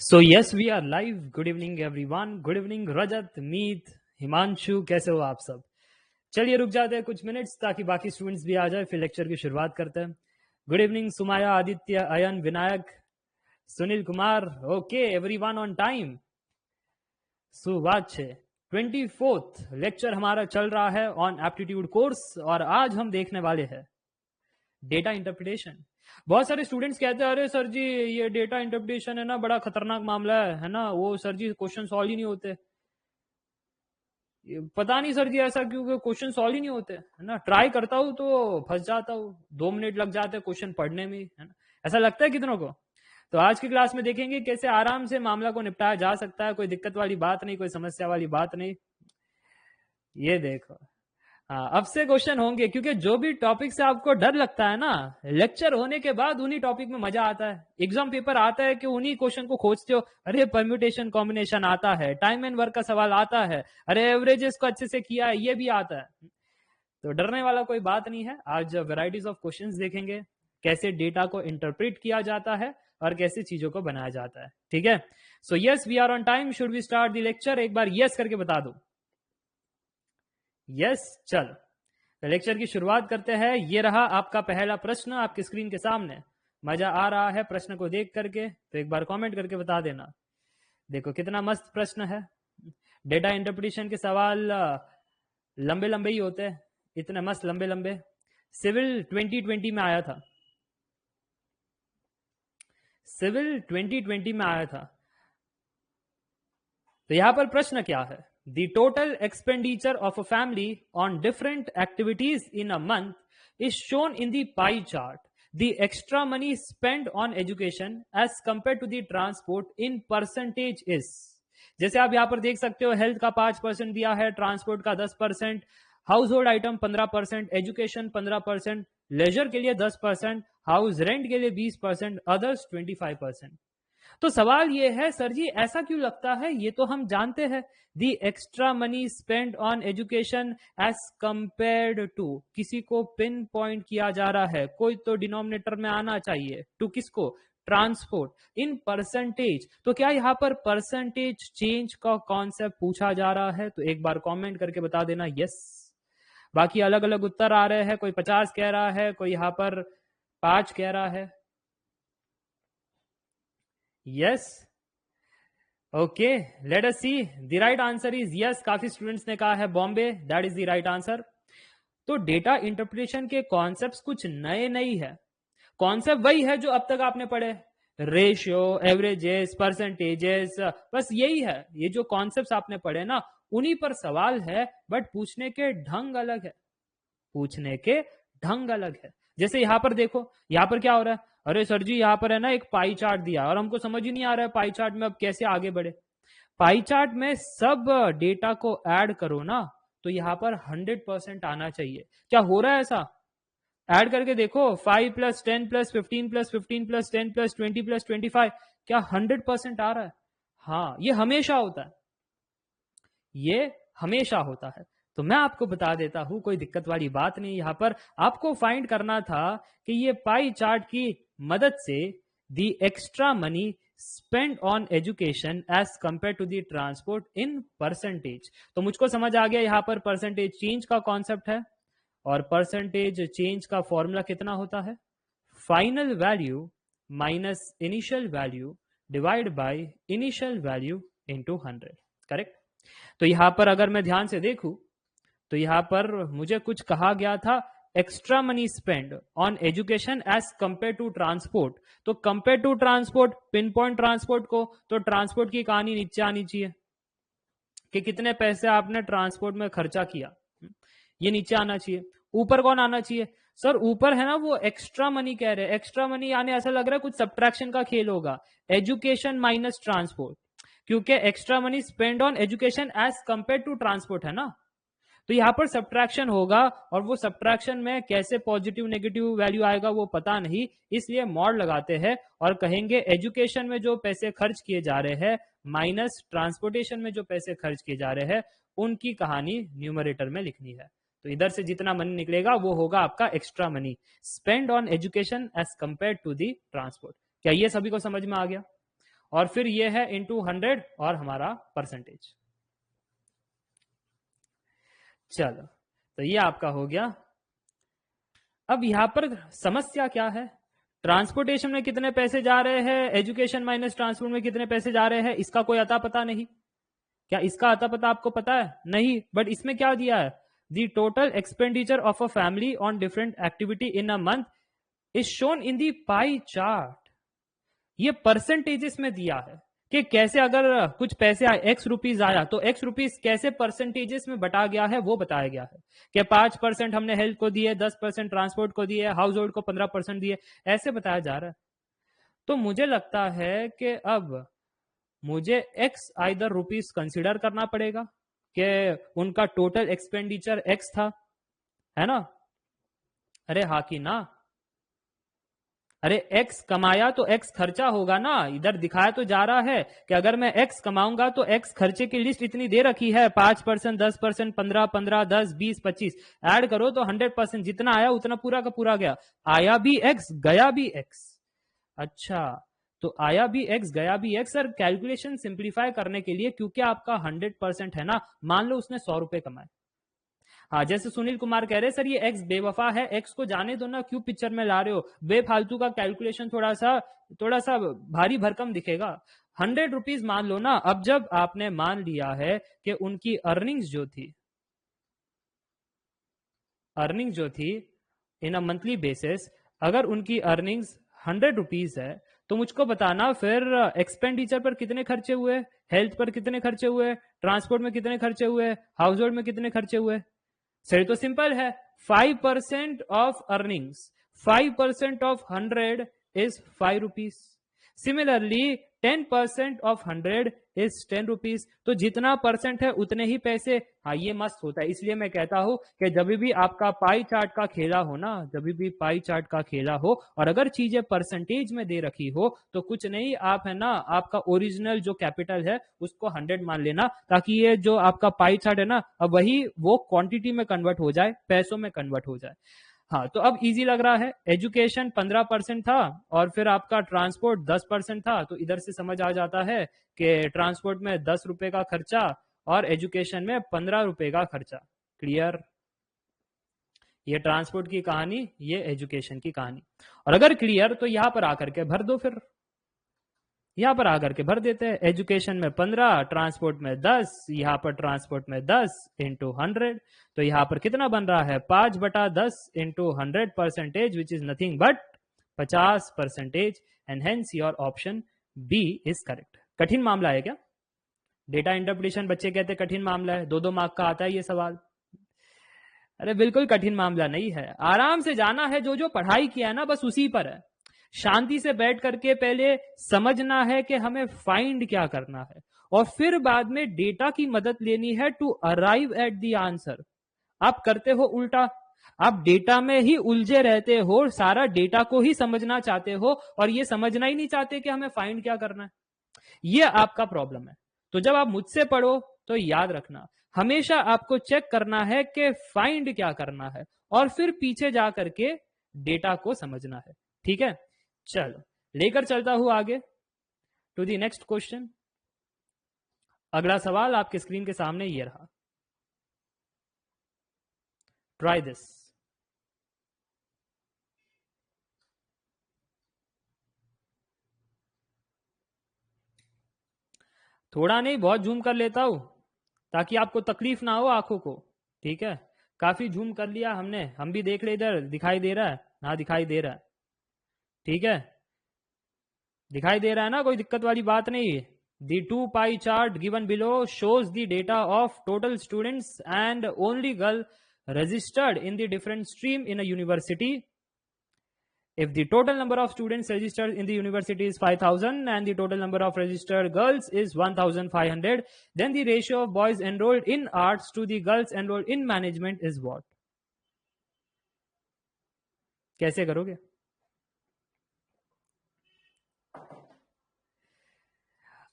So yes we are live. Good evening everyone. Good evening Rajat, Meet, Himanshu, कैसे हो आप सब? चलिए रुक जाते हैं कुछ मिनट्स ताकि बाकी स्टूडेंट्स भी आ जाए, फिर लेक्चर की शुरुआत करते हैं। Good evening Sumaya, Aditya, Ayan, Vinayak, Sunil Kumar. Okay everyone on time. सुबाचे 24th लेक्चर हमारा चल रहा है ऑन एप्टीट्यूड कोर्स और आज हम देखने वाले हैं डेटा इंटरप्रिटेशन। बहुत सारे स्टूडेंट्स कहते हैं अरे सर जी ये डेटा इंटरप्रिटेशन है ना बड़ा खतरनाक मामला है ना, वो सर जी क्वेश्चन सॉल्व ही नहीं होते। पता नहीं सर जी ऐसा क्यों, क्वेश्चन सॉल्व ही नहीं होते है ना। ट्राई करता हूँ तो फंस जाता हूँ, 2 मिनट लग जाते हैं क्वेश्चन पढ़ने में, है ना। ऐसा लगता है कितनों को? तो आज की क्लास में देखेंगे कैसे आराम से मामला को निपटाया जा सकता है। कोई दिक्कत वाली बात नहीं, कोई समस्या वाली बात नहीं। ये देखो, हाँ अब से क्वेश्चन होंगे, क्योंकि जो भी टॉपिक से आपको डर लगता है ना, लेक्चर होने के बाद उन्हीं टॉपिक में मजा आता है। एग्जाम पेपर आता है कि उन्हीं क्वेश्चन को खोजते हो। अरे परम्यूटेशन कॉम्बिनेशन आता है, टाइम एंड वर्क का सवाल आता है, अरे एवरेजेस को अच्छे से किया है, ये भी आता है। तो डरने वाला कोई बात नहीं है। आज वेराइटीज ऑफ क्वेश्चंस देखेंगे, कैसे डेटा को इंटरप्रेट किया जाता है और कैसे चीजों को बनाया जाता है। ठीक है, so yes we are on time. Should we start the lecture? एक बार यस करके बता दो। यस, चलो तो लेक्चर की शुरुआत करते हैं। ये रहा आपका पहला प्रश्न आपकी स्क्रीन के सामने। मजा आ रहा है प्रश्न को देख करके? तो एक बार कमेंट करके बता देना। देखो कितना मस्त प्रश्न है। डेटा इंटरप्रिटेशन के सवाल लंबे लंबे ही होते हैं, इतने मस्त लंबे लंबे। सिविल 2020 में आया था, सिविल 2020 में आया था। तो यहां पर प्रश्न क्या है? The total expenditure of a family on different activities in a month is shown in the pie chart. The extra money spent on education as compared to the transport in percentage is. जैसे आप यहां पर देख सकते हो, health का 5% दिया है, ट्रांसपोर्ट का 10%, household item 15%, education 15%, leisure के लिए 10%, हाउस रेंट के लिए 20%, अदर्स 25%। तो सवाल ये है सर जी ऐसा क्यों लगता है? ये तो हम जानते हैं, the extra money spend on education as compared to, किसी को पिन पॉइंट किया जा रहा है, कोई तो डिनोमिनेटर में आना चाहिए। टू किसको? Transport in percentage. तो क्या यहाँ पर परसेंटेज चेंज का कॉन्सेप्ट पूछा जा रहा है? तो एक बार कमेंट करके बता देना यस। बाकी अलग अलग उत्तर आ रहे हैं, कोई 50 कह रहा है, कोई यहाँ पर 5 कह रहा है। Yes, okay let us see. The right answer is yes. काफी स्टूडेंट्स ने कहा है Bombay, that is the right answer. तो डेटा इंटरप्रिटेशन के कॉन्सेप्ट्स कुछ नए नहीं है, कॉन्सेप्ट वही है जो अब तक आपने पढ़े, रेशियो, एवरेजेस, परसेंटेजेस, बस यही है। ये जो कॉन्सेप्ट्स आपने पढ़े ना, उन्हीं पर सवाल है, बट पूछने के ढंग अलग है, पूछने के ढंग अलग है। जैसे यहां पर देखो, यहां पर क्या हो रहा है? अरे सर जी यहाँ पर है ना एक पाई चार्ट दिया और हमको समझ ही नहीं आ रहा है पाई चार्ट में अब कैसे आगे बढ़े। पाई चार्ट में सब डेटा को ऐड करो ना, तो यहां पर 100% आना चाहिए। क्या हो रहा है ऐसा? ऐड करके देखो, 5 + 10 + 15 + 15 + 10 + 20 + 25, क्या 100% आ रहा है? हाँ, ये हमेशा होता है, ये हमेशा होता है। तो मैं आपको बता देता हूं, कोई दिक्कत वाली बात नहीं। यहां पर आपको फाइंड करना था कि ये पाई चार्ट की मदद से the extra money spend on education as compare to the transport in percentage. तो मुझको समझ आ गया यहां पर परसेंटेज चेंज का कॉन्सेप्ट है, और परसेंटेज चेंज का फॉर्मूला कितना होता है? Final value minus initial value divide by initial value into 100। Correct? तो यहां पर अगर मैं ध्यान से देखूं, तो यहां पर मुझे कुछ कहा गया था, extra money spend on education as compare to transport. तो compare to transport, pin point transport को, तो ट्रांसपोर्ट की कहानी नीचे आनी चाहिए कि कितने पैसे आपने ट्रांसपोर्ट में खर्चा किया, ये नीचे आना चाहिए। ऊपर कौन आना चाहिए? सर ऊपर है ना वो एक्स्ट्रा मनी कह रहे हैं, एक्स्ट्रा मनी यानी ऐसा लग रहा है कुछ सब्ट्रैक्शन का खेल होगा, एजुकेशन माइनस ट्रांसपोर्ट, क्योंकि extra money spend on education as compare to transport है ना। तो यहां पर सब्ट्रैक्शन होगा, और वो सब्ट्रैक्शन में कैसे पॉजिटिव नेगेटिव वैल्यू आएगा वो पता नहीं, इसलिए मॉड लगाते हैं और कहेंगे एजुकेशन में जो पैसे खर्च किए जा रहे हैं माइनस ट्रांसपोर्टेशन में जो पैसे खर्च किए जा रहे हैं, उनकी कहानी न्यूमरेटर में लिखनी है। तो इधर से जितना मनी निकलेगा वो होगा आपका extra money spend on education as compare to the transport. क्या ये सभी को समझ में आ गया? और फिर ये है इंटू 100 और हमारा परसेंटेज। चलो, तो ये आपका हो गया। अब यहां पर समस्या क्या है, ट्रांसपोर्टेशन में कितने पैसे जा रहे हैं, एजुकेशन माइनस ट्रांसपोर्ट में कितने पैसे जा रहे हैं, इसका कोई अता पता नहीं। क्या इसका अता पता आपको पता है? नहीं। बट इसमें क्या दिया है, the total expenditure of a family on different activity in a month is shown in the pie chart. ये परसेंटेजेस में दिया है कि कैसे अगर कुछ पैसे एक्स रुपीज आया तो एक्स रुपीज कैसे परसेंटेजेस में बटा गया है वो बताया गया है कि 5% हमने हेल्थ को दिए, 10% ट्रांसपोर्ट को दिए, हाउस होल्ड को 15% दिए, ऐसे बताया जा रहा है। तो मुझे लगता है कि अब मुझे एक्स आइदर रुपीज कंसिडर करना पड़ेगा कि उनका टोटल एक्सपेंडिचर एक्स था, है ना? अरे हाँ कि ना? अरे एक्स कमाया तो एक्स खर्चा होगा ना। इधर दिखाया तो जा रहा है कि अगर मैं एक्स कमाऊंगा तो एक्स खर्चे की लिस्ट इतनी दे रखी है, 5%, 10%, 15, 10, 20, 25, ऐड करो तो 100%, जितना आया उतना पूरा का पूरा गया। आया भी एक्स, गया भी एक्स। अच्छा, तो आया भी एक्स, गया भी एक्स। सर कैलकुलेशन सिंप्लीफाई करने के लिए, क्योंकि आपका 100% है ना, मान लो उसने 100 रुपए कमाए। हाँ, जैसे सुनील कुमार कह रहे सर ये एक्स बेवफा है, एक्स को जाने दो ना, क्यों पिक्चर में ला रहे हो, बेफालतू का कैलकुलेशन थोड़ा सा भारी भरकम दिखेगा। 100 रुपीज मान लो ना। अब जब आपने मान लिया है कि उनकी अर्निंग्स जो थी इन अ मंथली बेसिस, अगर उनकी अर्निंग्स 100 रुपीज है तो मुझको बताना फिर एक्सपेंडिचर पर कितने खर्चे हुए, हेल्थ पर कितने खर्चे हुए, ट्रांसपोर्ट में कितने खर्चे हुए, हाउस होल्ड में कितने खर्चे हुए। सही तो सिंपल है, 5% of earnings, 5% of 100 is 5 rupees. Similarly 10% of 100 is 10 rupees. तो जितना परसेंट है उतने ही पैसे। हाँ, ये मस्त होता है। इसलिए मैं कहता हूं कि जब भी आपका पाई चार्ट का खेला हो ना, जब भी पाई चार्ट का खेला हो और अगर चीजें परसेंटेज में दे रखी हो तो कुछ नहीं, आप है ना, आपका ओरिजिनल जो कैपिटल है उसको 100 मान लेना, ताकि ये जो आपका पाई चार्ट है ना, अब वही वो क्वांटिटी में कन्वर्ट हो जाए, पैसों में कन्वर्ट हो जाए। हाँ, तो अब इजी लग रहा है। एजुकेशन 15% था और फिर आपका ट्रांसपोर्ट 10% था, तो इधर से समझ आ जाता है कि ट्रांसपोर्ट में 10 रुपए का खर्चा और एजुकेशन में 15 रुपए का खर्चा। क्लियर? ये ट्रांसपोर्ट की कहानी, ये एजुकेशन की कहानी। और अगर क्लियर तो यहां पर आकर के भर दो, फिर यहां पर आकर के भर देते हैं। एजुकेशन में 15, ट्रांसपोर्ट में 10, यहां पर ट्रांसपोर्ट में 10 इंटू 100, तो यहां पर कितना बन रहा है, 5/10 into 100%, which is nothing but 50%। And hence your option B is correct. कठिन मामला है क्या? डेटा इंटरप्रिटेशन बच्चे कहते कठिन मामला है, 2-2 मार्क का आता है ये सवाल। अरे बिल्कुल कठिन मामला नहीं है, आराम से जाना है, जो जो पढ़ाई किया है ना बस उसी पर है। शांति से बैठ करके पहले समझना है कि हमें फाइंड क्या करना है, और फिर बाद में डेटा की मदद लेनी है to arrive at the answer. आप करते हो उल्टा, आप डेटा में ही उलझे रहते हो, सारा डेटा को ही समझना चाहते हो और ये समझना ही नहीं चाहते कि हमें फाइंड क्या करना है। ये आपका प्रॉब्लम है। तो जब आप मुझसे पढ़ो तो याद रखना, हमेशा आपको चेक करना है कि फाइंड क्या करना है और फिर पीछे जा करके डेटा को समझना है। ठीक है, चलो लेकर चलता हूं आगे टू दी नेक्स्ट क्वेश्चन। अगला सवाल आपके स्क्रीन के सामने ये रहा, ट्राई दिस। थोड़ा नहीं बहुत जूम कर लेता हूं ताकि आपको तकलीफ ना हो आंखों को। ठीक है, काफी जूम कर लिया हमने, हम भी देख ले, इधर दिखाई दे रहा है? हाँ दिखाई दे रहा है। ठीक है, दिखाई दे रहा है ना, कोई दिक्कत वाली बात नहीं। The 2 pie chart given below shows the data of total students and only girl registered in the different stream in a university. If the total number of students registered in the university is 5,000 and the total number of registered girls is 1,500, then the ratio of boys enrolled in arts to the girls enrolled in management is what? कैसे करोगे?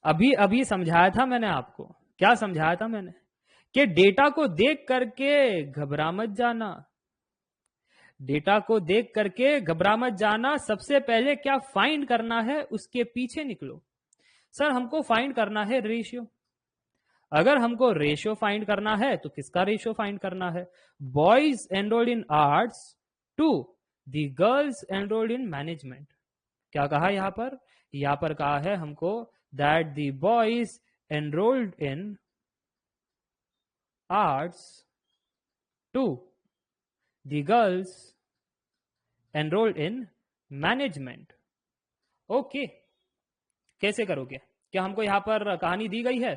अभी अभी समझाया था मैंने आपको। क्या समझाया था मैंने? कि डेटा को देख करके घबरा मत जाना, डेटा को देख करके घबरा मत जाना, सबसे पहले क्या फाइंड करना है उसके पीछे निकलो। सर हमको फाइंड करना है रेशियो। अगर हमको रेशियो फाइंड करना है तो किसका रेशियो फाइंड करना है? Boys enrolled in arts to the girls enrolled in management. क्या कहा यहां पर? यहां पर कहा है हमको that the boys enrolled in arts to the girls enrolled in management. Okay, कैसे करोगे? क्या हमको यहां पर कहानी दी गई है?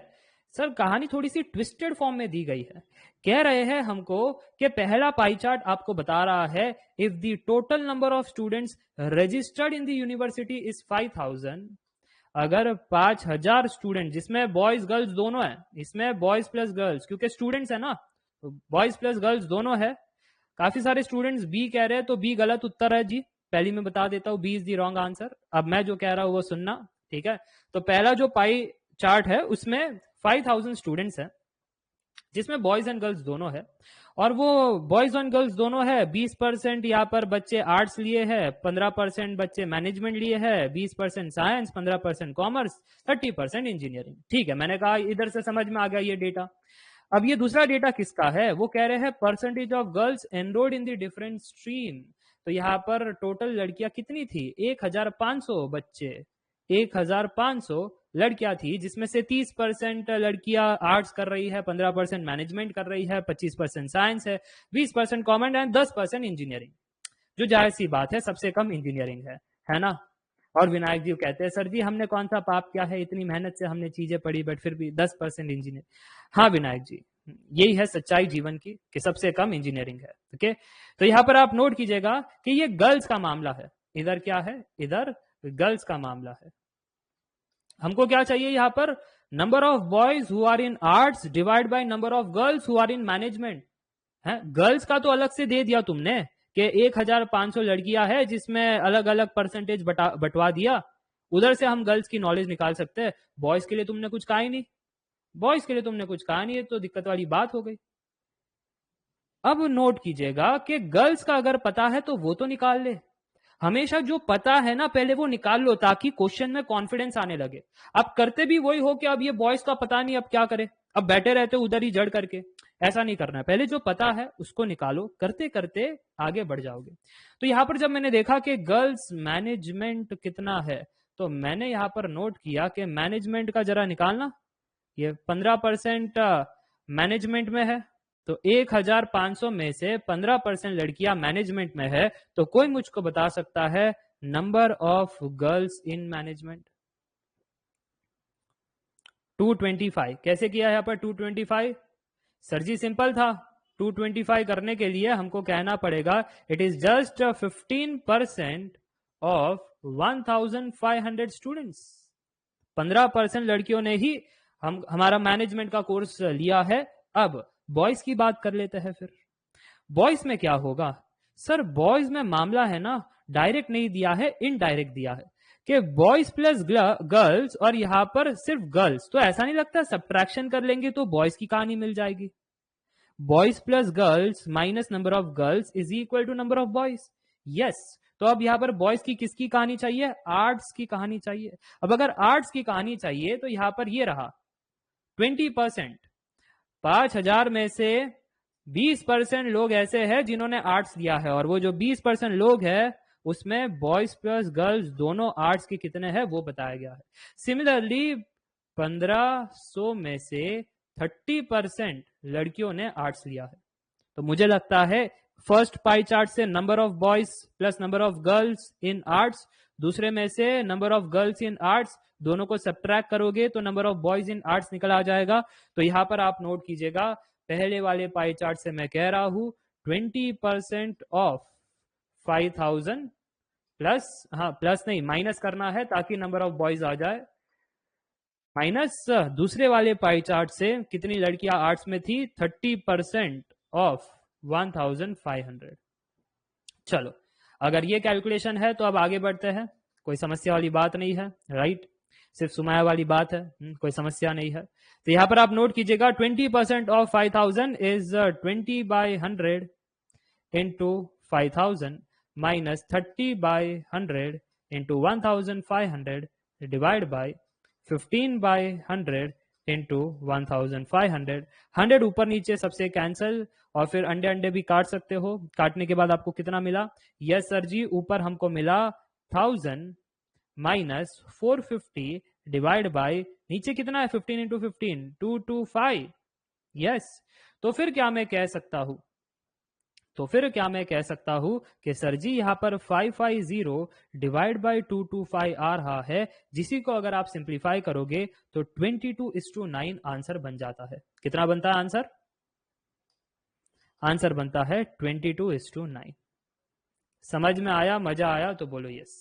सर कहानी थोड़ी सी ट्विस्टेड फॉर्म में दी गई है। कह रहे हैं हमको कि पहला पाई चार्ट आपको बता रहा है if the total number of students registered in the university is 5000, अगर 5000 स्टूडेंट जिसमें बॉयज गर्ल्स दोनों है, इसमें बॉयज प्लस गर्ल्स क्योंकि स्टूडेंट्स है ना, तो बॉयज प्लस गर्ल्स दोनों है। काफी सारे स्टूडेंट्स बी कह रहे हैं, तो बी गलत उत्तर है जी। पहली मैं बता देता हूं, B is the wrong answer. अब मैं जो कह रहा हूं वो सुनना, ठीक है? तो पहला जो पाई चार्ट है उसमें 5000 स्टूडेंट्स है जिसमें बॉयज एंड गर्ल्स दोनों है, और वो बॉयज एंड गर्ल्स दोनों है। 20% यहाँ पर बच्चे आर्ट्स लिए है, 15% बच्चे मैनेजमेंट लिए है, 20% साइंस, 15% कॉमर्स, 30% इंजीनियरिंग। ठीक है, मैंने कहा इधर से समझ में आ गया ये डेटा। अब ये दूसरा डेटा किसका है? वो कह रहे हैं percentage of girls enrolled in the different stream. तो यहाँ पर टोटल लड़कियां कितनी थी? 1500 बच्चे, 1500 लड़कियां थी, जिसमें से 30% लड़कियां आर्ट्स कर रही है, 15% मैनेजमेंट कर रही है, 25% साइंस है, 20% कॉमर्स एंड 10% इंजीनियरिंग। जो जाहिर सी बात है सबसे कम इंजीनियरिंग है ना? और विनायक जी कहते हैं सर जी हमने कौन सा पाप किया है, इतनी मेहनत से हमने चीजें पढ़ी बट फिर भी 10% इंजीनियर। हाँ विनायक जी, यही है सच्चाई जीवन की कि सबसे कम इंजीनियरिंग है। ओके, तो यहां पर आप नोट कीजिएगा कि ये गर्ल्स का मामला है। इधर क्या है? इधर गर्ल्स का मामला है। हमको क्या चाहिए यहां पर? Number of boys who are in arts divide by number of girls who are in management. है गर्ल्स का तो अलग से दे दिया तुमने कि 1500 लड़कियां है जिसमें अलग अलग परसेंटेज बंटवा दिया। उधर से हम गर्ल्स की नॉलेज निकाल सकते हैं। बॉयज के लिए तुमने कुछ कहा ही नहीं, बॉयज के लिए तुमने कुछ कहा नहीं है, तो दिक्कत वाली बात हो गई। अब नोट कीजिएगा कि गर्ल्स का अगर पता है तो वो तो निकाल ले। हमेशा जो पता है ना पहले वो निकाल लो, ताकि क्वेश्चन में कॉन्फिडेंस आने लगे। अब करते भी वही हो कि अब ये बॉयज का पता नहीं, अब क्या करे, अब बैठे रहते उधर ही जड़ करके। ऐसा नहीं करना है, पहले जो पता है उसको निकालो, करते करते आगे बढ़ जाओगे। तो यहां पर जब मैंने देखा कि गर्ल्स मैनेजमेंट कितना है, तो मैंने यहां पर नोट किया कि मैनेजमेंट का जरा निकालना। ये 15% मैनेजमेंट में है, तो 1500 में से 15% लड़कियां मैनेजमेंट में है, तो कोई मुझको बता सकता है number of girls in management? 225। कैसे किया यहां पर 225? सर जी सिंपल था। 225 करने के लिए हमको कहना पड़ेगा it is just 15% of 1500 students. 15% लड़कियों ने ही हमारा मैनेजमेंट का कोर्स लिया है। अब बॉयज की बात कर लेते हैं। फिर बॉयज में क्या होगा? सर बॉयज में मामला है ना, डायरेक्ट नहीं दिया है, इनडायरेक्ट दिया है कि बॉयज प्लस गर्ल्स, और यहां पर सिर्फ गर्ल्स। तो ऐसा नहीं लगता सब्ट्रैक्शन कर लेंगे तो बॉयज की कहानी मिल जाएगी? Boys plus girls minus number of girls is equal to number of boys. Yes, तो अब यहां पर बॉयज की किसकी कहानी चाहिए? आर्ट्स की कहानी चाहिए। अब अगर आर्ट्स की कहानी चाहिए तो यहां पर ये रहा 20%। 5000 में से 20% लोग ऐसे हैं जिन्होंने आर्ट्स लिया है, और वो जो 20% लोग हैं उसमें बॉयज प्लस गर्ल्स दोनों आर्ट्स के कितने हैं वो बताया गया है। सिमिलरली 1500 में से 30% लड़कियों ने आर्ट्स लिया है। तो मुझे लगता है फर्स्ट पाई चार्ट से number of boys plus number of girls in arts, दूसरे में से number of girls in arts, दोनों को सब्ट्रैक्ट करोगे तो number of boys in arts निकल आ जाएगा। तो यहां पर आप नोट कीजिएगा, पहले वाले पाई चार्ट से मैं कह रहा हूं 20% ऑफ 5000 प्लस, हाँ प्लस नहीं माइनस करना है ताकि नंबर ऑफ बॉयज आ जाए, माइनस दूसरे वाले पाई चार्ट से कितनी लड़कियां आर्ट्स में थी? 30% ऑफ 1500। चलो, अगर ये कैलकुलेशन है तो अब आगे बढ़ते हैं। कोई समस्या वाली बात नहीं है, राइट? सिर्फ सुमाया वाली बात है, कोई समस्या नहीं है। तो यहां पर आप नोट कीजिएगा 20% of 5000 is 20/100 into 5000 minus 30/100 into 1500 divide by 15/100 into 1500। 100 ऊपर नीचे सबसे कैंसल, और फिर अंडे अंडे भी काट सकते हो। काटने के बाद आपको कितना मिला? यस सर जी, ऊपर हमको मिला 1000 माइनस 450 डिवाइड बाय नीचे कितना है? 15 इंटू 15 225। यस, तो फिर क्या मैं कह सकता हूं? तो फिर क्या मैं कह सकता हूं कि सर जी यहां पर 550 डिवाइड बाई 225 आ रहा है, जिसी को अगर आप सिंप्लीफाई करोगे तो 22:9 आंसर बन जाता है। कितना बनता है आंसर? आंसर बनता है 22:9। समझ में आया? मजा आया तो बोलो yes.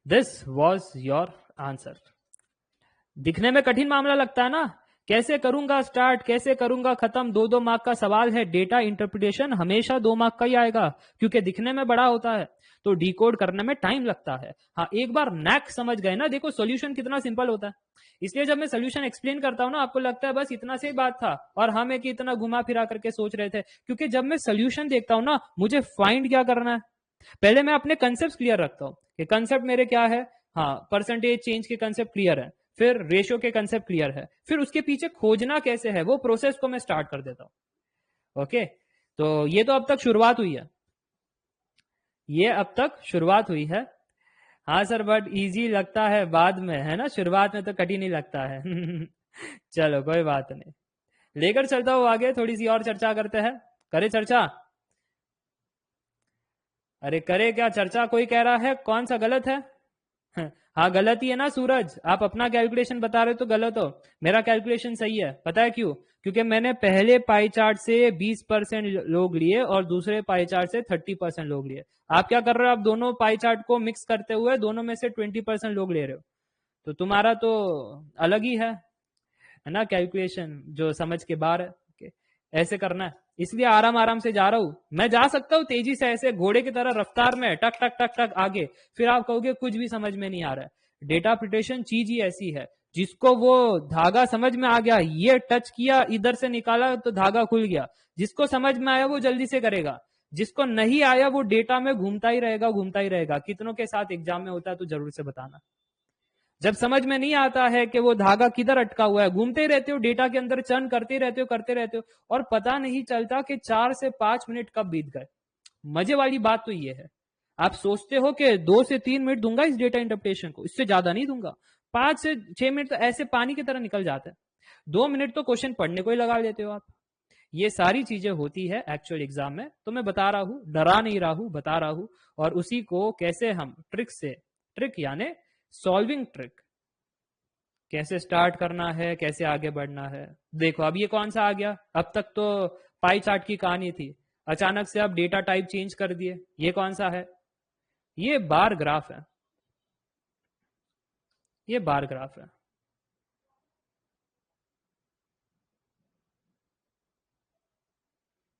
This was your answer. दिखने में कठिन मामला लगता है ना? कैसे करूंगा स्टार्ट, कैसे करूंगा खत्म? 2-2 मार्क का सवाल है। डेटा इंटरप्रिटेशन हमेशा 2 मार्क का ही आएगा, क्योंकि दिखने में बड़ा होता है तो डिकोड करने में टाइम लगता है। हाँ, एक बार नैक समझ गए ना, देखो सॉल्यूशन कितना सिंपल होता है। इसलिए जब मैं सोल्यूशन एक्सप्लेन करता हूं ना, आपको लगता है बस इतना से बात था और हम एक इतना घुमा फिरा करके सोच रहे थे। क्योंकि जब मैं सोल्यूशन देखता हूं ना, मुझे फाइंड क्या करना है, पहले मैं अपने कंसेप्ट क्लियर रखता हूं कि कंसेप्ट मेरे क्या है। हाँ, परसेंटेज चेंज के कंसेप्ट क्लियर है, फिर रेशियो के कंसेप्ट क्लियर है, फिर उसके पीछे खोजना कैसे है वो प्रोसेस को मैं स्टार्ट कर देता हूं। ओके, तो ये तो अब तक शुरुआत हुई है, ये अब तक शुरुआत हुई है। हाँ सर, बट इजी लगता है बाद में, है ना? शुरुआत में तो कठिन ही लगता है। चलो कोई बात नहीं, लेकर चलता हूं आगे, थोड़ी सी और चर्चा करते हैं। करे चर्चा? अरे करे क्या चर्चा? कोई कह रहा है कौन सा गलत है? हाँ गलत ही है ना सूरज, आप अपना कैलकुलेशन बता रहे हो तो गलत हो। मेरा कैलकुलेशन सही है, पता है क्यों? क्योंकि मैंने पहले पाई चार्ट से 20% लोग लिए और दूसरे पाई चार्ट से 30% लोग लिए। आप क्या कर रहे हो? आप दोनों पाई चार्ट को मिक्स करते हुए दोनों में से 20% लोग ले रहे हो, तो तुम्हारा तो अलग ही है ना कैलकुलेशन, जो समझ के बाहर है। Okay, ऐसे करना है, इसलिए आराम आराम से जा रहा हूं। मैं जा सकता हूं तेजी से ऐसे घोड़े की तरह रफ्तार में, टक टक टक टक आगे, फिर आप कहोगे कुछ भी समझ में नहीं आ रहा है। डेटा प्रिटेशन चीज ही ऐसी है, जिसको वो धागा समझ में आ गया, ये टच किया, इधर से निकाला तो धागा खुल गया। जिसको समझ में आया वो जल्दी से करेगा, जिसको नहीं आया वो डेटा में घूमता ही रहेगा, घूमता ही रहेगा। कितनों के साथ एग्जाम में होता है तो जरूर से बताना। जब समझ में नहीं आता है कि वो धागा किधर अटका हुआ है, घूमते ही रहते हो डेटा के अंदर, चर्न करते रहते हो, करते रहते हो, और पता नहीं चलता कि 4 से 5 मिनट कब बीत गए। मजे वाली बात तो ये है, आप सोचते हो कि 2 से 3 मिनट दूंगा इस डेटा इंटरप्रिटेशन को, इससे ज्यादा नहीं दूंगा। 5 से 6 मिनट तो ऐसे पानी की तरह निकल जाते हैं। 2 मिनट तो क्वेश्चन पढ़ने को ही लगा लेते हो आप। ये सारी चीजें होती है एक्चुअल एग्जाम में, तो मैं बता रहा हूं, डरा नहीं रहा हूं, बता रहा हूं। और उसी को कैसे हम ट्रिक से, ट्रिक यानी सॉल्विंग ट्रिक, कैसे स्टार्ट करना है, कैसे आगे बढ़ना है। देखो अब ये कौन सा आ गया? अब तक तो पाई चार्ट की कहानी थी, अचानक से अब डेटा टाइप चेंज कर दिए। ये कौन सा है? ये बार ग्राफ है, ये बार ग्राफ है।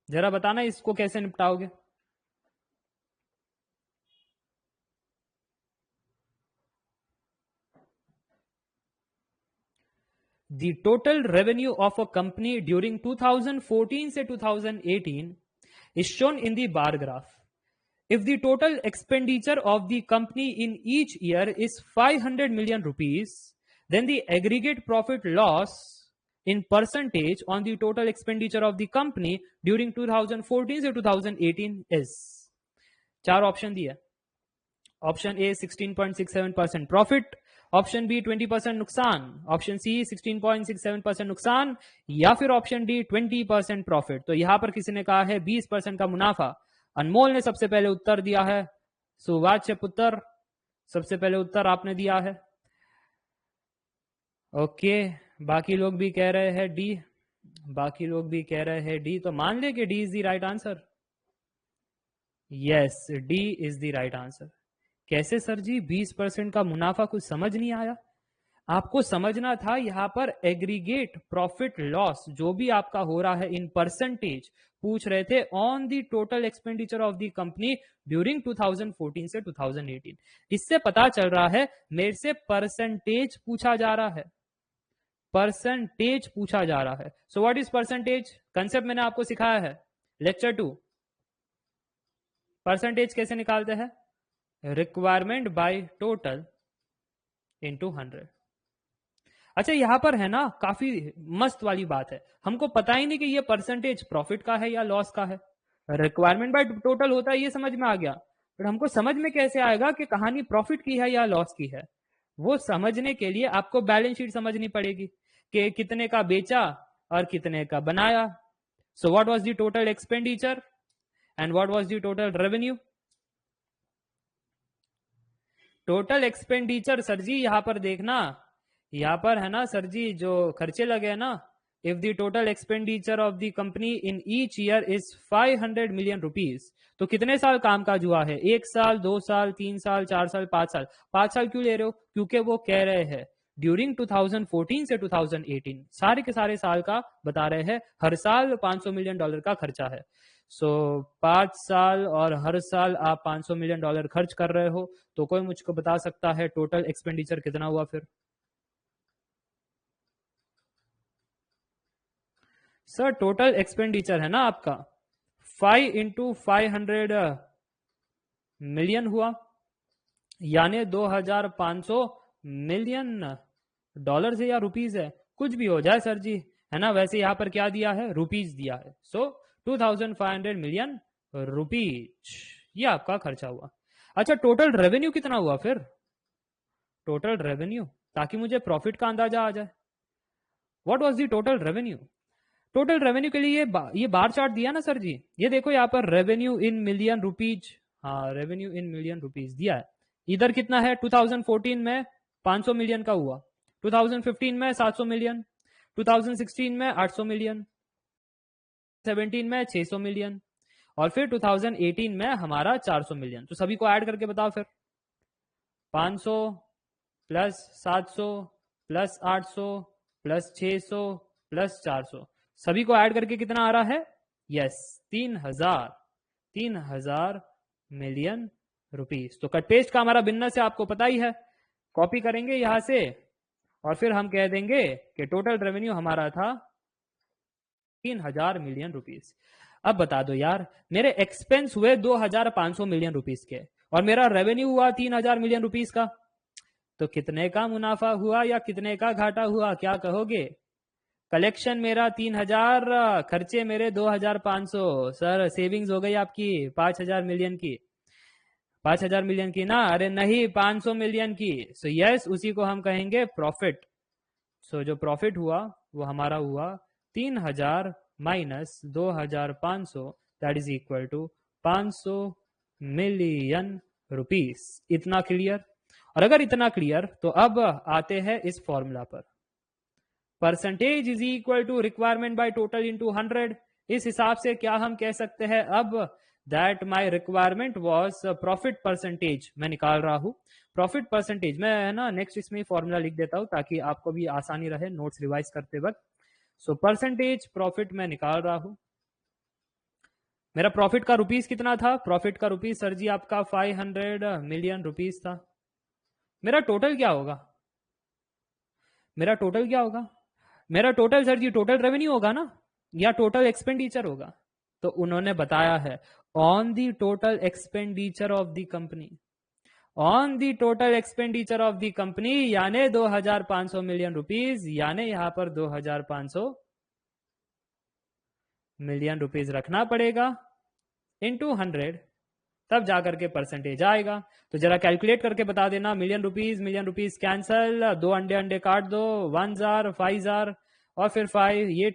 जरा बताना इसको कैसे निपटाओगे? The total revenue of a company during 2014 से 2018 is shown in the bar graph. If the total expenditure of the company in each year is 500 million rupees, then the aggregate profit loss in percentage on the total expenditure of the company during 2014 से 2018 is, चार option दिया। Option A 16.67% profit, option B 20% नुकसान, option C 16.67% नुकसान, या फिर option D 20% profit. तो यहां पर किसी ने कहा है 20% का मुनाफा। अनमोल ने सबसे पहले उत्तर दिया है, सुवाच्य पुत्र सबसे पहले उत्तर आपने दिया है। ओके, बाकी लोग भी कह रहे हैं डी, बाकी लोग भी कह रहे हैं डी, तो मान ले कि D is the right answer. Yes, D is the right answer. कैसे सर जी 20% का मुनाफा? कुछ समझ नहीं आया? आपको समझना था यहां पर एग्रीगेट प्रॉफिट लॉस जो भी आपका हो रहा है इन परसेंटेज पूछ रहे थे on the total expenditure of the company during 2014 से 2018। इससे पता चल रहा है मेरे से परसेंटेज पूछा जा रहा है, परसेंटेज पूछा जा रहा है। So what is percentage? Concept मैंने आपको सिखाया है लेक्चर 2। परसेंटेज कैसे निकालते हैं? Requirement by total into 100। अच्छा यहां पर है ना काफी मस्त वाली बात है, हमको पता ही नहीं कि ये परसेंटेज प्रॉफिट का है या लॉस का है। रिक्वायरमेंट बाय टोटल होता है ये समझ में आ गया, पर हमको समझ में कैसे आएगा कि कहानी प्रॉफिट की है या लॉस की है? वो समझने के लिए आपको बैलेंस शीट समझनी पड़ेगी कि कितने का बेचा और कितने का बनाया। So what was the total expenditure and what was the total revenue? Total expenditure sir ji यहां पर देखना, यहां पर है ना सर जी जो खर्चे लगे हैं ना, if the total expenditure of the company in each year is 500 million rupees, तो कितने साल काम काज हुआ है? 1 साल, 2 साल, 3 साल, 4 साल, 5 साल। 5 साल क्यों ले रहे हो? क्योंकि वो कह रहे हैं ड्यूरिंग 2014 से 2018 सारे के सारे साल का बता रहे हैं, हर साल $500 मिलियन का खर्चा है। सो 5 साल और हर साल आप $500 मिलियन खर्च कर रहे हो, तो कोई मुझको बता सकता है टोटल एक्सपेंडिचर कितना हुआ फिर? सर टोटल एक्सपेंडिचर है ना आपका 5 इंटू 500 मिलियन हुआ, यानी 2500 मिलियन डॉलर है या रुपीज है, कुछ भी हो जाए सर जी, है ना। वैसे यहां पर क्या दिया है? रुपीज दिया है। सो 2500 मिलियन रुपीज ये आपका खर्चा हुआ। अच्छा टोटल रेवेन्यू कितना हुआ फिर? टोटल रेवेन्यू, ताकि मुझे प्रॉफिट का अंदाजा आ जाए। What was the total revenue? Total revenue के लिए ये बार चार्ट दिया ना सर जी, ये देखो यहाँ पर रेवेन्यू इन मिलियन रुपीज, हाँ रेवेन्यू इन मिलियन रुपीज दिया है। इधर कितना है? 2014 में 500 मिलियन का हुआ, 2015 में 700 मिलियन, 2016 में 800 मिलियन, 17 में 600 मिलियन, और फिर 2018 में हमारा 400 मिलियन। तो सभी को ऐड करके बताओ फिर, 500 प्लस 700 प्लस 800 प्लस 600 प्लस 400, सभी को ऐड करके कितना आ रहा है? Yes 3000 million rupees. तो कट पेस्ट का हमारा बिजनेस है, आपको पता ही है। कॉपी करेंगे यहां से और फिर हम कह देंगे कि टोटल रेवेन्यू हमारा था 3000 मिलियन रुपीस। अब बता दो यार, मेरे एक्सपेंस हुए 2500 मिलियन रुपीस के और मेरा रेवेन्यू हुआ 3000 मिलियन रुपीस का, तो कितने का मुनाफा हुआ या कितने का घाटा हुआ, क्या कहोगे? कलेक्शन मेरा 3000, खर्चे मेरे 2500। सर सेविंग्स हो गई आपकी 5000 मिलियन की, 5000 मिलियन की ना, अरे नहीं 500 मिलियन की। सो यस उसी को हम कहेंगे प्रॉफिट। सो जो प्रॉफिट हुआ वो हमारा हुआ 3000 minus 2500, that is equal to 500 million rupees. इतना क्लियर? और अगर इतना क्लियर तो अब आते हैं इस फॉर्मूला पर, percentage is equal to requirement by total into 100। इस हिसाब से क्या हम कह सकते हैं अब? That my requirement was profit percentage, मैं निकाल रहा हूं प्रॉफिट परसेंटेज। मैं है ना नेक्स्ट इसमें फॉर्मूला लिख देता हूं ताकि आपको भी आसानी रहे नोट्स रिवाइज करते वक्त। सो परसेंटेज प्रॉफिट मैं निकाल रहा हूं। मेरा प्रॉफिट का रुपीस कितना था? प्रॉफिट का रुपीस सर जी आपका 500 मिलियन रुपीस था। मेरा टोटल क्या होगा? मेरा टोटल क्या होगा? मेरा टोटल सर जी टोटल रेवेन्यू होगा ना, या टोटल एक्सपेंडिचर होगा? तो उन्होंने बताया है on the total expenditure of the company, on the total expenditure of the company, यानी 2500 मिलियन रुपीस, यानी यहां पर 2500 मिलियन रुपीस रखना पड़ेगा इंटू 100, तब जाकर के परसेंटेज आएगा। तो जरा कैलकुलेट करके बता देना, मिलियन रुपीस कैंसल, दो अंडे अंडे काट दो, 1000 5000 और फिर 5, ये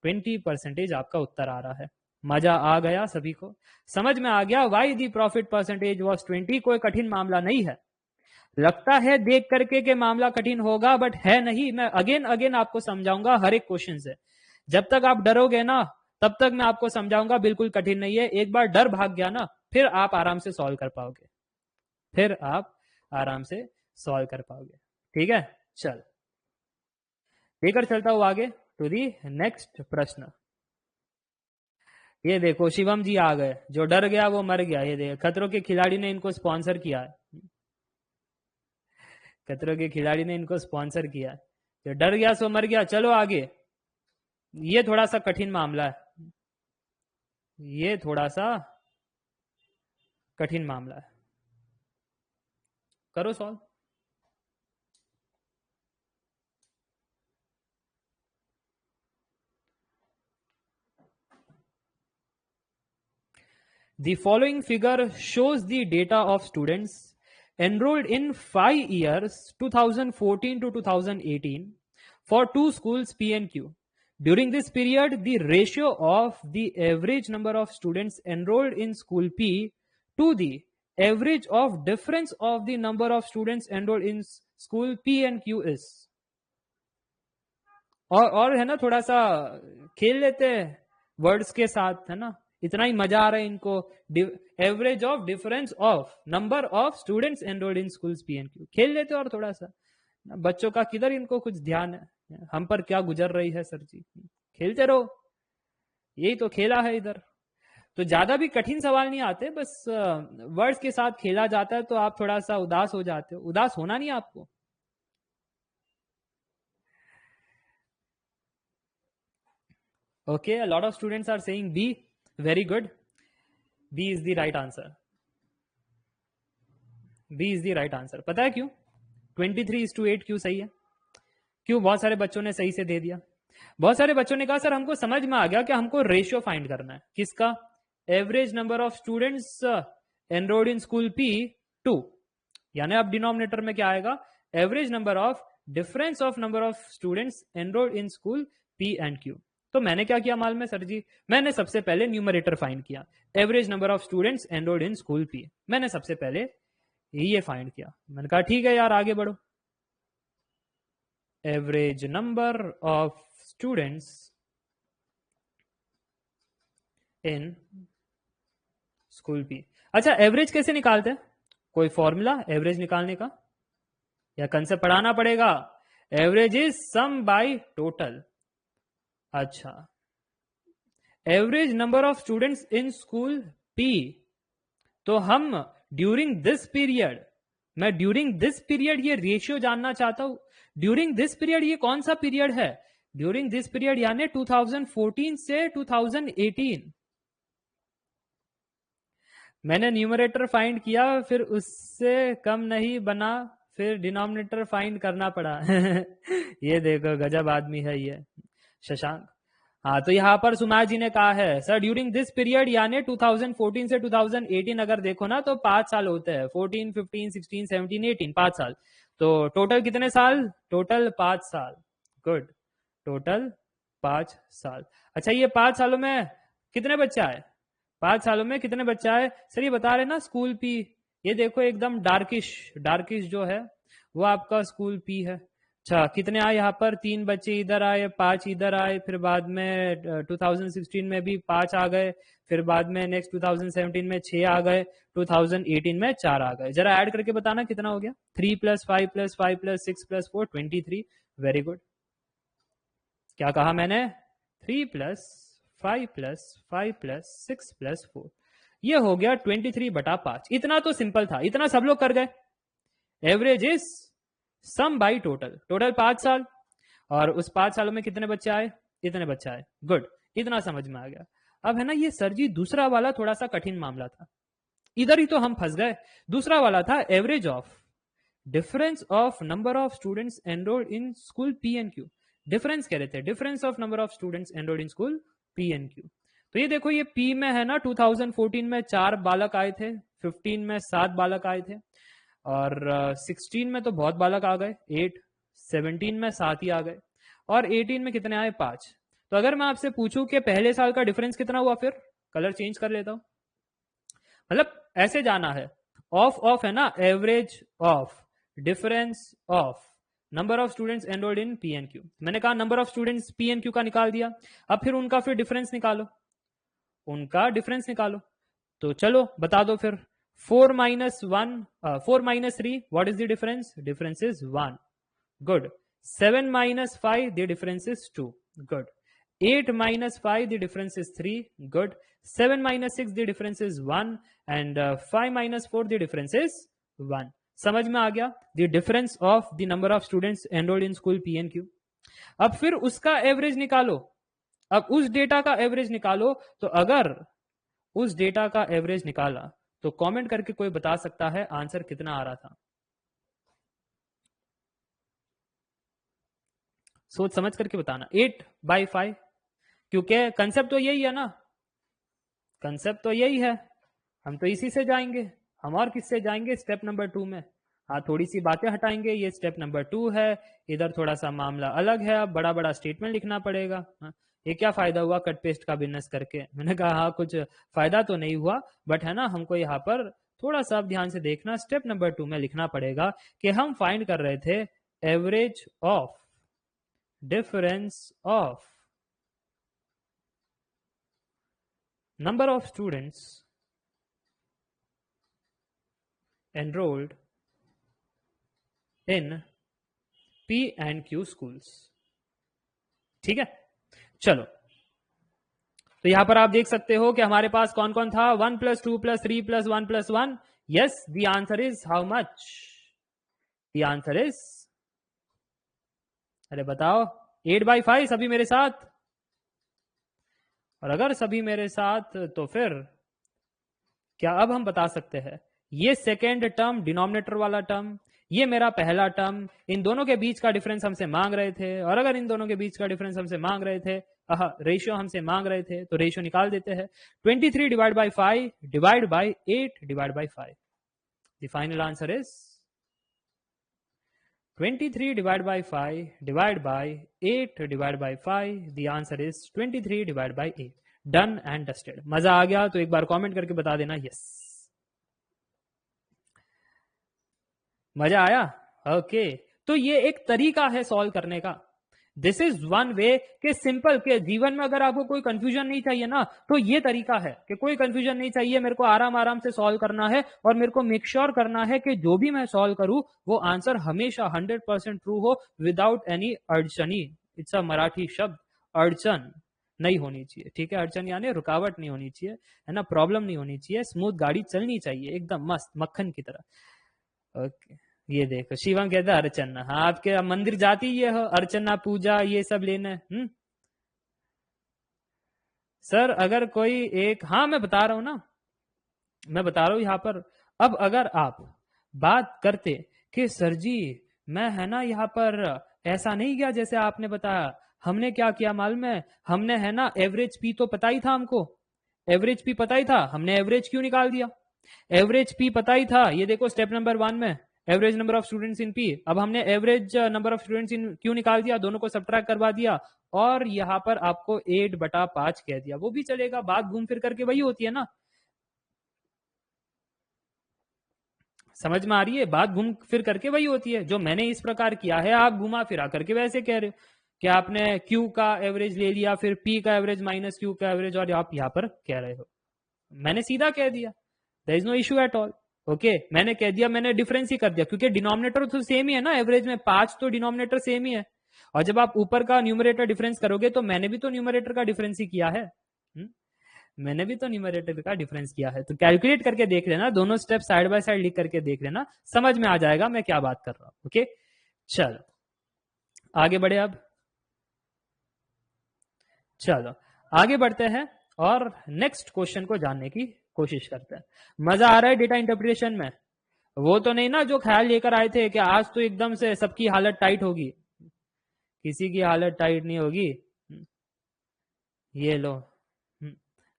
20% आपका उत्तर आ रहा है। मजा आ गया सभी को? समझ में आ गया why the profit percentage was 20? कोई कठिन मामला नहीं है। लगता है देख करके के मामला कठिन होगा, बट है नहीं। मैं अगेन अगेन आपको समझाऊंगा हर एक क्वेश्चन से। जब तक आप डरोगे ना तब तक मैं आपको समझाऊंगा बिल्कुल कठिन नहीं है। एक बार डर भाग गया ना फिर आप आराम से सॉल्व कर पाओगे, फिर आप आराम से सॉल्व कर पाओगे। ठीक है, चल लेकर चलता हूं आगे टू दी नेक्स्ट प्रश्न। ये देखो शिवम जी आ गए, जो डर गया वो मर गया। ये देखो खतरों के खिलाड़ी ने इनको स्पॉन्सर किया है, खतरों के खिलाड़ी ने इनको स्पॉन्सर किया है। जो डर गया सो मर गया। चलो आगे, ये थोड़ा सा कठिन मामला है, ये थोड़ा सा कठिन मामला है, करो solve. The following figure shows the data of students enrolled in 5 years 2014 to 2018 for two schools P and Q. During this period, the ratio of the average number of students enrolled in school P to the average of difference of the number of students enrolled in school P and Q is. और है ना, थोड़ा सा खेल लेते हैं words के साथ, है ना, इतना ही मजा आ रहा है इनको. Average of difference of number of students enrolled in schools P and Q. खेल लेते और थोड़ा सा, बच्चों का किधर इनको कुछ ध्यान है, हम पर क्या गुजर रही है सर जी. खेलते रहो, यही तो खेला है इधर. तो ज्यादा भी कठिन सवाल नहीं आते, बस वर्ड्स के साथ खेला जाता है तो आप थोड़ा सा उदास हो जाते हो. उदास होना नहीं आपको. Okay, a lot of students are saying B. Very good. B is the right answer. B is the right answer. पता है क्यों 23:8 क्यों सही है? क्यों? बहुत सारे बच्चों ने सही से दे दिया. बहुत सारे बच्चों ने कहा सर हमको समझ में आ गया कि हमको रेशियो फाइंड करना है. किसका? Average number of students enrolled in school P to, यानी अब डिनोमिनेटर में क्या आएगा? Average number of difference of number of students enrolled in school P and Q. तो मैंने क्या किया मालूम है सर जी? मैंने सबसे पहले न्यूमरेटर फाइंड किया, average number of students enrolled in school P. मैंने सबसे पहले ये फाइंड किया. मैंने कहा ठीक है यार, आगे बढ़ो. Average number of students in school P. अच्छा, एवरेज कैसे निकालते हैं? कोई फॉर्मूला एवरेज निकालने का, या कंसेप्ट पढ़ाना पड़ेगा? Average is sum by total. अच्छा, average number of students in school P. तो हम ड्यूरिंग दिस पीरियड, मैं ड्यूरिंग दिस पीरियड ये रेशियो जानना चाहता हूं. ड्यूरिंग दिस पीरियड ये कौन सा पीरियड है? ड्यूरिंग दिस पीरियड यानी 2014 से 2018. मैंने न्यूमरेटर फाइंड किया, फिर उससे कम नहीं बना, फिर डिनोमिनेटर फाइंड करना पड़ा. ये देखो गजब आदमी है ये शशांक. हाँ, तो यहाँ पर सुमार जी ने कहा है सर ड्यूरिंग दिस पीरियड यानी 2014 से 2018 अगर देखो ना तो 5 साल होते हैं. 14, 15, 16, 17, 18, 5 साल. तो टोटल कितने साल? टोटल 5 साल. गुड, टोटल 5 साल. अच्छा, ये 5 सालों में कितने बच्चे आए? 5 सालों में कितने बच्चे आए सर? ये बता रहे ना स्कूल P. ये देखो एकदम डार्किश जो है वो आपका स्कूल P है. अच्छा, कितने आए यहाँ पर? 3 बच्चे इधर आए, 5 इधर आए, फिर बाद में 2016 में भी 5 आ गए, फिर बाद में नेक्स्ट 2017 में 6 आ गए, 2018 में 4 आ गए. जरा ऐड करके बताना कितना हो गया? 3 + 5 + 5 + 6 + 4 23. Very good. क्या कहा मैंने? 3 + 5 + 5 + 6 + 4. ये हो गया 23/5. इतना तो सिंपल था, इतना सब लोग कर गए. Average is sum by total. Total 5 साल, और उस 5 सालों में कितने बच्चे आए? इतने बच्चे आए. गुड, इतना समझ में आ गया. अब है ना ये सर जी दूसरा वाला थोड़ा सा कठिन मामला था, इधर ही तो हम फंस गए. दूसरा वाला था average of difference of number of students enrolled in school P and Q. Difference कह रहे थे, difference of number of students enrolled in school P and Q. तो ये देखो ये P में है ना 2014 में 4 बालक आए थे, 15 में 7 बालक आए थे, और 16 में तो बहुत बालक आ गए 8, 17 में 7 ही आ गए, और 18 में कितने आए? 5. तो अगर मैं आपसे पूछूं कि पहले साल का डिफरेंस कितना हुआ, फिर कलर चेंज कर लेता हूं. मतलब ऐसे जाना है, ऑफ है ना, average of difference of number of students enrolled in P and Q. मैंने कहा number of students P and Q का निकाल दिया. अब फिर उनका फिर डिफरेंस निकालो, उनका डिफरेंस निकालो. तो चलो बता दो फिर. 4 - 3, what is the difference? Difference is 1. Good. 7 - 5, the difference is 2. Good. 8 - 5, the difference is 3. Good. 7 - 6, the difference is 1. And 5 - 4, the difference is 1. समझ में आ गया? The difference of the number of students enrolled in school P and Q. अब फिर उसका average निकालो. अब उस डेटा का एवरेज निकालो. तो अगर उस डेटा का एवरेज निकाला तो कमेंट करके कोई बता सकता है आंसर कितना आ रहा था? सोच समझ करके बताना. 8/5, क्योंकि कंसेप्ट तो यही है ना, कंसेप्ट तो यही है. हम तो इसी से जाएंगे, हम और किससे जाएंगे स्टेप नंबर 2 में। हाँ, थोड़ी सी बातें हटाएंगे, ये स्टेप नंबर 2 है। इधर थोड़ा सा मामला अलग है, अब बड़ा बड़ा स्टेटमेंट लिखना पड़ेगा। हाँ, ये क्या फायदा हुआ कट पेस्ट का बिजनेस करके? मैंने कहा हाँ, कुछ फायदा तो नहीं हुआ, बट है ना, हमको यहाँ पर थोड़ा सा अब ध्यान से देखना। स्टेप नंबर 2 में लिखना पड़ेगा कि हम फाइंड कर रहे थे average of difference of number of students enrolled in P and Q schools। ठीक है, चलो, तो यहां पर आप देख सकते हो कि हमारे पास कौन कौन था, 1 + 2 + 3 + 1 + 1। Yes, the answer is how much? The answer is, अरे बताओ, 8/5। सभी मेरे साथ? और अगर सभी मेरे साथ तो फिर क्या अब हम बता सकते हैं ये सेकेंड टर्म डिनोमिनेटर वाला टर्म, ये मेरा पहला टर्म, इन दोनों के बीच का डिफरेंस हमसे मांग रहे थे, और अगर इन दोनों के बीच का डिफरेंस हमसे मांग रहे थे, रेशियो हमसे मांग रहे थे, तो रेशियो निकाल देते हैं। 23 divide by 5 divide by 8 divide by 5। The final answer is 23 divide by 5 divide by 8 divide by 5। The answer is 23 divide by 8। Done and dusted. मजा आ गया तो एक बार कमेंट करके बता देना यस। मजा आया? ओके, तो ये एक तरीका है सॉल्व करने का। दिस इज वन वे के सिंपल के जीवन में अगर आपको कोई कंफ्यूजन नहीं चाहिए ना, तो ये तरीका है कि कोई कंफ्यूजन नहीं चाहिए, मेरे को आराम आराम से सॉल्व करना है, और मेरे को मेक श्योर करना है कि जो भी मैं सॉल्व करूं वो आंसर हमेशा 100% ट्रू हो, विदाउट एनी अड़चनी। इट्स अ मराठी शब्द, अड़चन नहीं होनी चाहिए। ठीक है, अड़चन यानी रुकावट नहीं होनी चाहिए, है ना, प्रॉब्लम नहीं होनी चाहिए, स्मूथ गाड़ी चलनी चाहिए एकदम मस्त मक्खन की तरह। ओके, ये देखो शिवम कहता है अर्चना। हाँ, आपके मंदिर जाती ये हो अर्चना पूजा ये सब लेने? सर अगर कोई एक, हाँ मैं बता रहा हूं ना, मैं बता रहा हूं यहां पर, अब अगर आप बात करते कि सर जी मैं है ना यहाँ पर ऐसा नहीं किया जैसे आपने बताया, हमने क्या किया मालूम है, हमने है ना एवरेज पी तो पता ही था हमको, एवरेज पी पता ही था, हमने एवरेज क्यों निकाल दिया? एवरेज पी पता ही था, ये देखो स्टेप नंबर 1 में average number of students in P. अब हमने average number of students in Q निकाल दिया, दोनों को सब्ट्रैक्ट करवा दिया, और यहाँ पर आपको 8/5 कह दिया, वो भी चलेगा, बात घूम फिर करके वही होती है ना। समझ में आ रही है? बात घूम फिर करके वही होती है, जो मैंने इस प्रकार किया है आप घुमा फिरा करके वैसे कह रहे हो कि आपने क्यू का एवरेज ले लिया, फिर पी का एवरेज माइनस क्यू का एवरेज, और आप यहाँ पर कह रहे हो। मैंने सीधा कह दिया, there is no issue at all. Okay, मैंने कह दिया, मैंने डिफरेंस ही कर दिया, क्योंकि डिनोमिनेटर तो सेम ही है ना, एवरेज में 5 तो डिनोमिनेटर सेम ही है, और जब आप ऊपर का न्यूमरेटर डिफरेंस करोगे तो मैंने भी तो न्यूमरेटर का डिफरेंस ही किया है। मैंने भी तो न्यूमरेटर का डिफरेंस किया है, तो कैलकुलेट करके देख लेना, दोनों स्टेप साइड बाय साइड लिख करके देख लेना, समझ में आ जाएगा मैं क्या बात कर रहा हूं। ओके, चलो आगे बढ़े। अब चलो आगे बढ़ते हैं और नेक्स्ट क्वेश्चन को जानने की कोशिश करते हैं। मजा आ रहा है डेटा इंटरप्रिटेशन में? वो तो नहीं ना जो ख्याल लेकर आए थे कि आज तो एकदम से सबकी हालत टाइट होगी? किसी की हालत टाइट नहीं होगी। ये लो,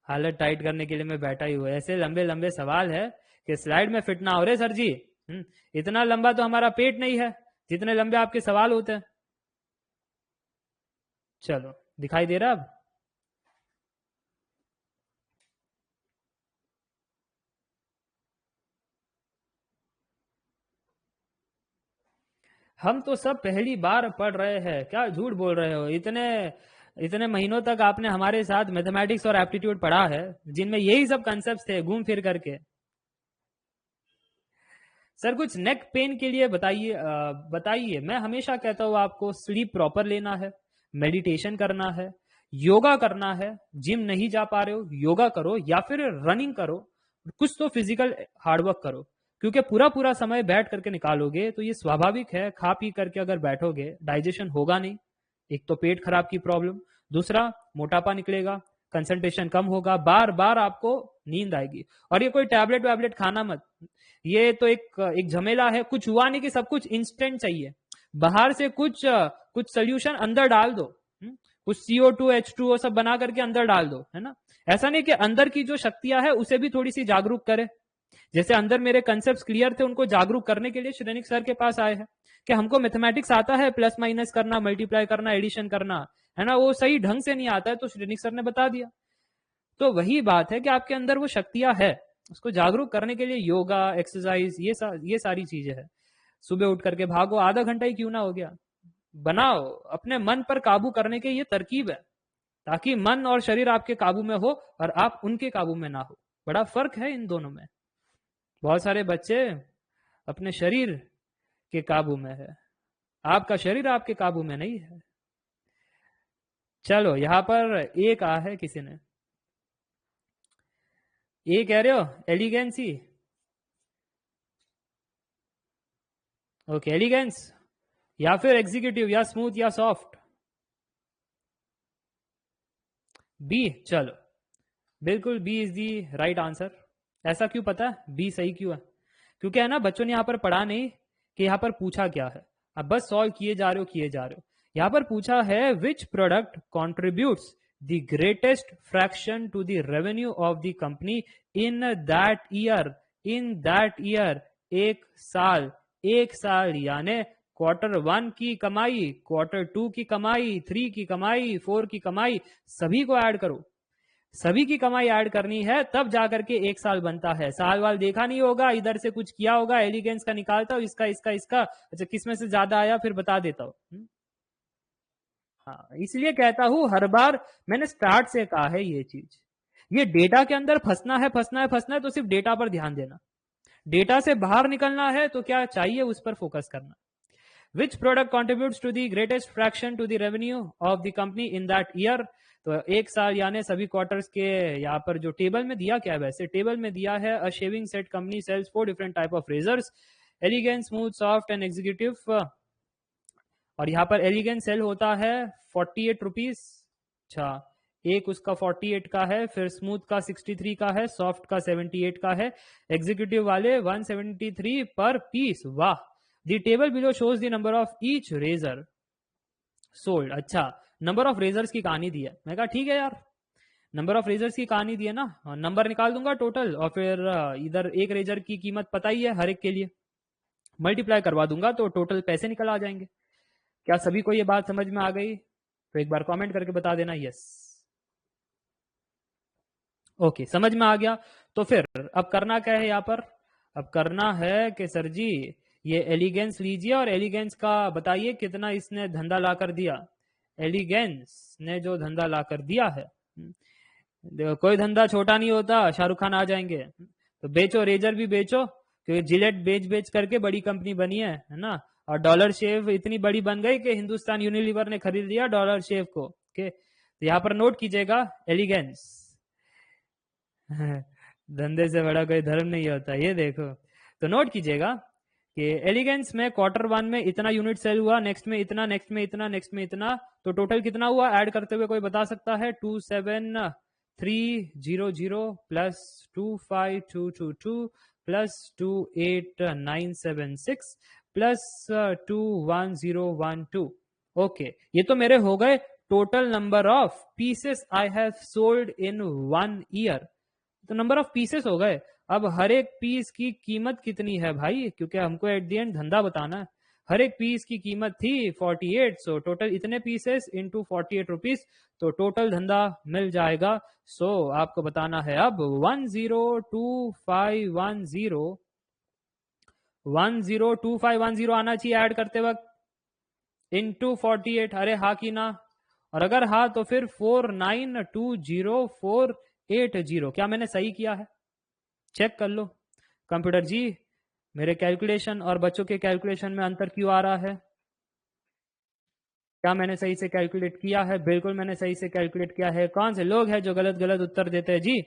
हालत टाइट करने के लिए मैं बैठा ही हुआ। ऐसे लंबे लंबे सवाल है कि स्लाइड में फिट ना हो रहे सर जी। इतना लंबा तो हमारा पेट नहीं है जितने लंबे आपके सवाल होते हैं। चलो, दिखाई दे रहा अब? हम तो सब पहली बार पढ़ रहे हैं, क्या झूठ बोल रहे हो? इतने इतने महीनों तक आपने हमारे साथ मैथमेटिक्स और एप्टीट्यूड पढ़ा है, जिनमें यही सब कंसेप्ट थे घूम फिर करके। सर कुछ नेक पेन के लिए बताइए, बताइए। मैं हमेशा कहता हूँ आपको स्लीप प्रॉपर लेना है, मेडिटेशन करना है, योगा करना है। जिम नहीं जा पा रहे हो, योगा करो या फिर रनिंग करो, कुछ तो फिजिकल हार्डवर्क करो, क्योंकि पूरा पूरा समय बैठ करके निकालोगे तो ये स्वाभाविक है, खा पी करके अगर बैठोगे डाइजेशन होगा नहीं। एक तो पेट खराब की प्रॉब्लम, दूसरा मोटापा निकलेगा, कंसंट्रेशन कम होगा, बार बार आपको नींद आएगी। और ये कोई टैबलेट वैबलेट खाना मत, ये तो एक झमेला है। कुछ हुआ नहीं कि सब कुछ इंस्टेंट चाहिए, बाहर से कुछ सोल्यूशन अंदर डाल दो, कुछ CO2 H2O सब बना करके अंदर डाल दो, है ना। ऐसा नहीं कि अंदर की जो शक्तियां है उसे भी थोड़ी सी जागरूक करे। जैसे अंदर मेरे कंसेप्ट क्लियर थे, उनको जागरूक करने के लिए श्रेनिक सर के पास आए हैं कि हमको मैथमेटिक्स आता है, प्लस माइनस करना, मल्टीप्लाई करना, एडिशन करना, है ना, वो सही ढंग से नहीं आता है, तो श्रेनिक सर ने बता दिया। तो वही बात है कि आपके अंदर वो शक्तियां है, उसको जागरूक करने के लिए योगा, एक्सरसाइज, ये सारी चीजें है। सुबह उठ करके भागो, आधा घंटा ही क्यों ना हो गया, बनाओ, अपने मन पर काबू करने के ये तरकीब है, ताकि मन और शरीर आपके काबू में हो और आप उनके काबू में ना हो। बड़ा फर्क है इन दोनों में। बहुत सारे बच्चे अपने शरीर के काबू में है, आपका शरीर आपके काबू में नहीं है। चलो यहां पर एक कहा है किसी ने, ये कह रहे हो एलिगेंसी, ओके एलिगेंस, या फिर एग्जीक्यूटिव, या स्मूथ या सॉफ्ट। बी, चलो बिल्कुल B is the right answer. ऐसा क्यों पता है बी सही क्यों है? क्योंकि है ना, बच्चों ने यहां पर पढ़ा नहीं कि यहां पर पूछा क्या है, अब बस सॉल्व किए जा रहे हो किए जा रहे हो। यहां पर पूछा है which product contributes the greatest fraction to the revenue of the company in that year, in that year, एक साल यानी क्वार्टर 1 की कमाई, क्वार्टर 2 की कमाई, 3 की कमाई, 4 की कमाई, सभी को ऐड करो, सभी की कमाई ऐड करनी है, तब जाकर के एक साल बनता है। साल वाल देखा नहीं होगा, इधर से कुछ किया होगा, एलिगेंस का निकालता हूं, इसका इसका इसका, अच्छा किस में से ज्यादा आया फिर बता देता हूं। हाँ, इसलिए कहता हूं हर बार, मैंने स्टार्ट से कहा है ये चीज, ये डेटा के अंदर फंसना है, फंसना है, फंसना है, तो सिर्फ डेटा पर ध्यान देना। डेटा से बाहर निकलना है तो क्या चाहिए, उस पर फोकस करना। Which product contributes to the greatest fraction to the revenue of the company in that year, तो एक साल यानी सभी क्वार्टर्स के। यहाँ पर जो टेबल में दिया क्या है, वैसे टेबल में दिया है a shaving set company sells 4 different type of razors, elegance, smooth, soft and executive. और यहाँ पर एलिगेंस सेल होता है 48 रुपीज, अच्छा एक उसका 48 का है, फिर स्मूथ का 63 का है, सॉफ्ट का 78 का है, एग्जीक्यूटिव वाले 173 पर पीस। वाह, the table below shows the number of each razor sold. अच्छा, नंबर ऑफ रेजर्स की कहानी दी है, मैं कहा ठीक है यार, नंबर ऑफ रेजर्स की कहानी दी है ना, नंबर निकाल दूंगा टोटल, और फिर इधर एक रेजर की कीमत पता ही है हर एक के लिए, मल्टीप्लाई करवा दूंगा तो टोटल पैसे निकल आ जाएंगे। क्या सभी को ये बात समझ में आ गई? तो एक बार कमेंट करके बता देना यस। ओके, समझ में आ गया। तो फिर अब करना क्या है यहाँ पर, अब करना है कि सर जी ये एलिगेंस लीजिए और एलिगेंस का बताइए कितना इसने धंधा ला कर दिया। एलिगेंस ने जो धंधा ला कर दिया है, देखो कोई धंधा छोटा नहीं होता, शाहरुख खान आ जाएंगे। तो बेचो, रेजर भी बेचो, क्योंकि जिलेट बेच बेच करके बड़ी कंपनी बनी है ना, और डॉलर शेव इतनी बड़ी बन गई कि हिंदुस्तान यूनिलीवर ने खरीद लिया डॉलर शेव को। ओके, तो यहाँ पर नोट कीजिएगा एलिगेंस। धंधे से बड़ा कोई धर्म नहीं होता, ये देखो। तो नोट कीजिएगा कि एलिगेंस में क्वार्टर 1 में इतना यूनिट सेल हुआ, नेक्स्ट में इतना, नेक्स्ट में इतना, नेक्स्ट में इतना, तो टोटल कितना हुआ ऐड करते हुए कोई बता सकता है? 27300 प्लस 25222 प्लस 28976 प्लस 21012। ओके, ये तो मेरे हो गए total number of pieces I have sold in 1 year. तो नंबर ऑफ पीसेस हो गए। अब हर एक पीस की कीमत कितनी है भाई, क्योंकि हमको एट दी एंड धंधा बताना है। हर एक पीस की कीमत थी 48, सो टोटल इतने पीसेस इंटू 48 रुपीज, तो टोटल धंधा मिल जाएगा। सो आपको बताना है अब 102510 आना चाहिए ऐड करते वक्त, इंटू 48। अरे हाँ की ना, और अगर हाँ तो फिर 4920480। क्या मैंने सही किया है? चेक कर लो कंप्यूटर जी, मेरे कैलकुलेशन और बच्चों के कैलकुलेशन में अंतर क्यों आ रहा है? क्या मैंने सही से कैलकुलेट किया है? बिल्कुल मैंने सही से कैलकुलेट किया है। कौन से लोग हैं जो गलत गलत उत्तर देते हैं जी?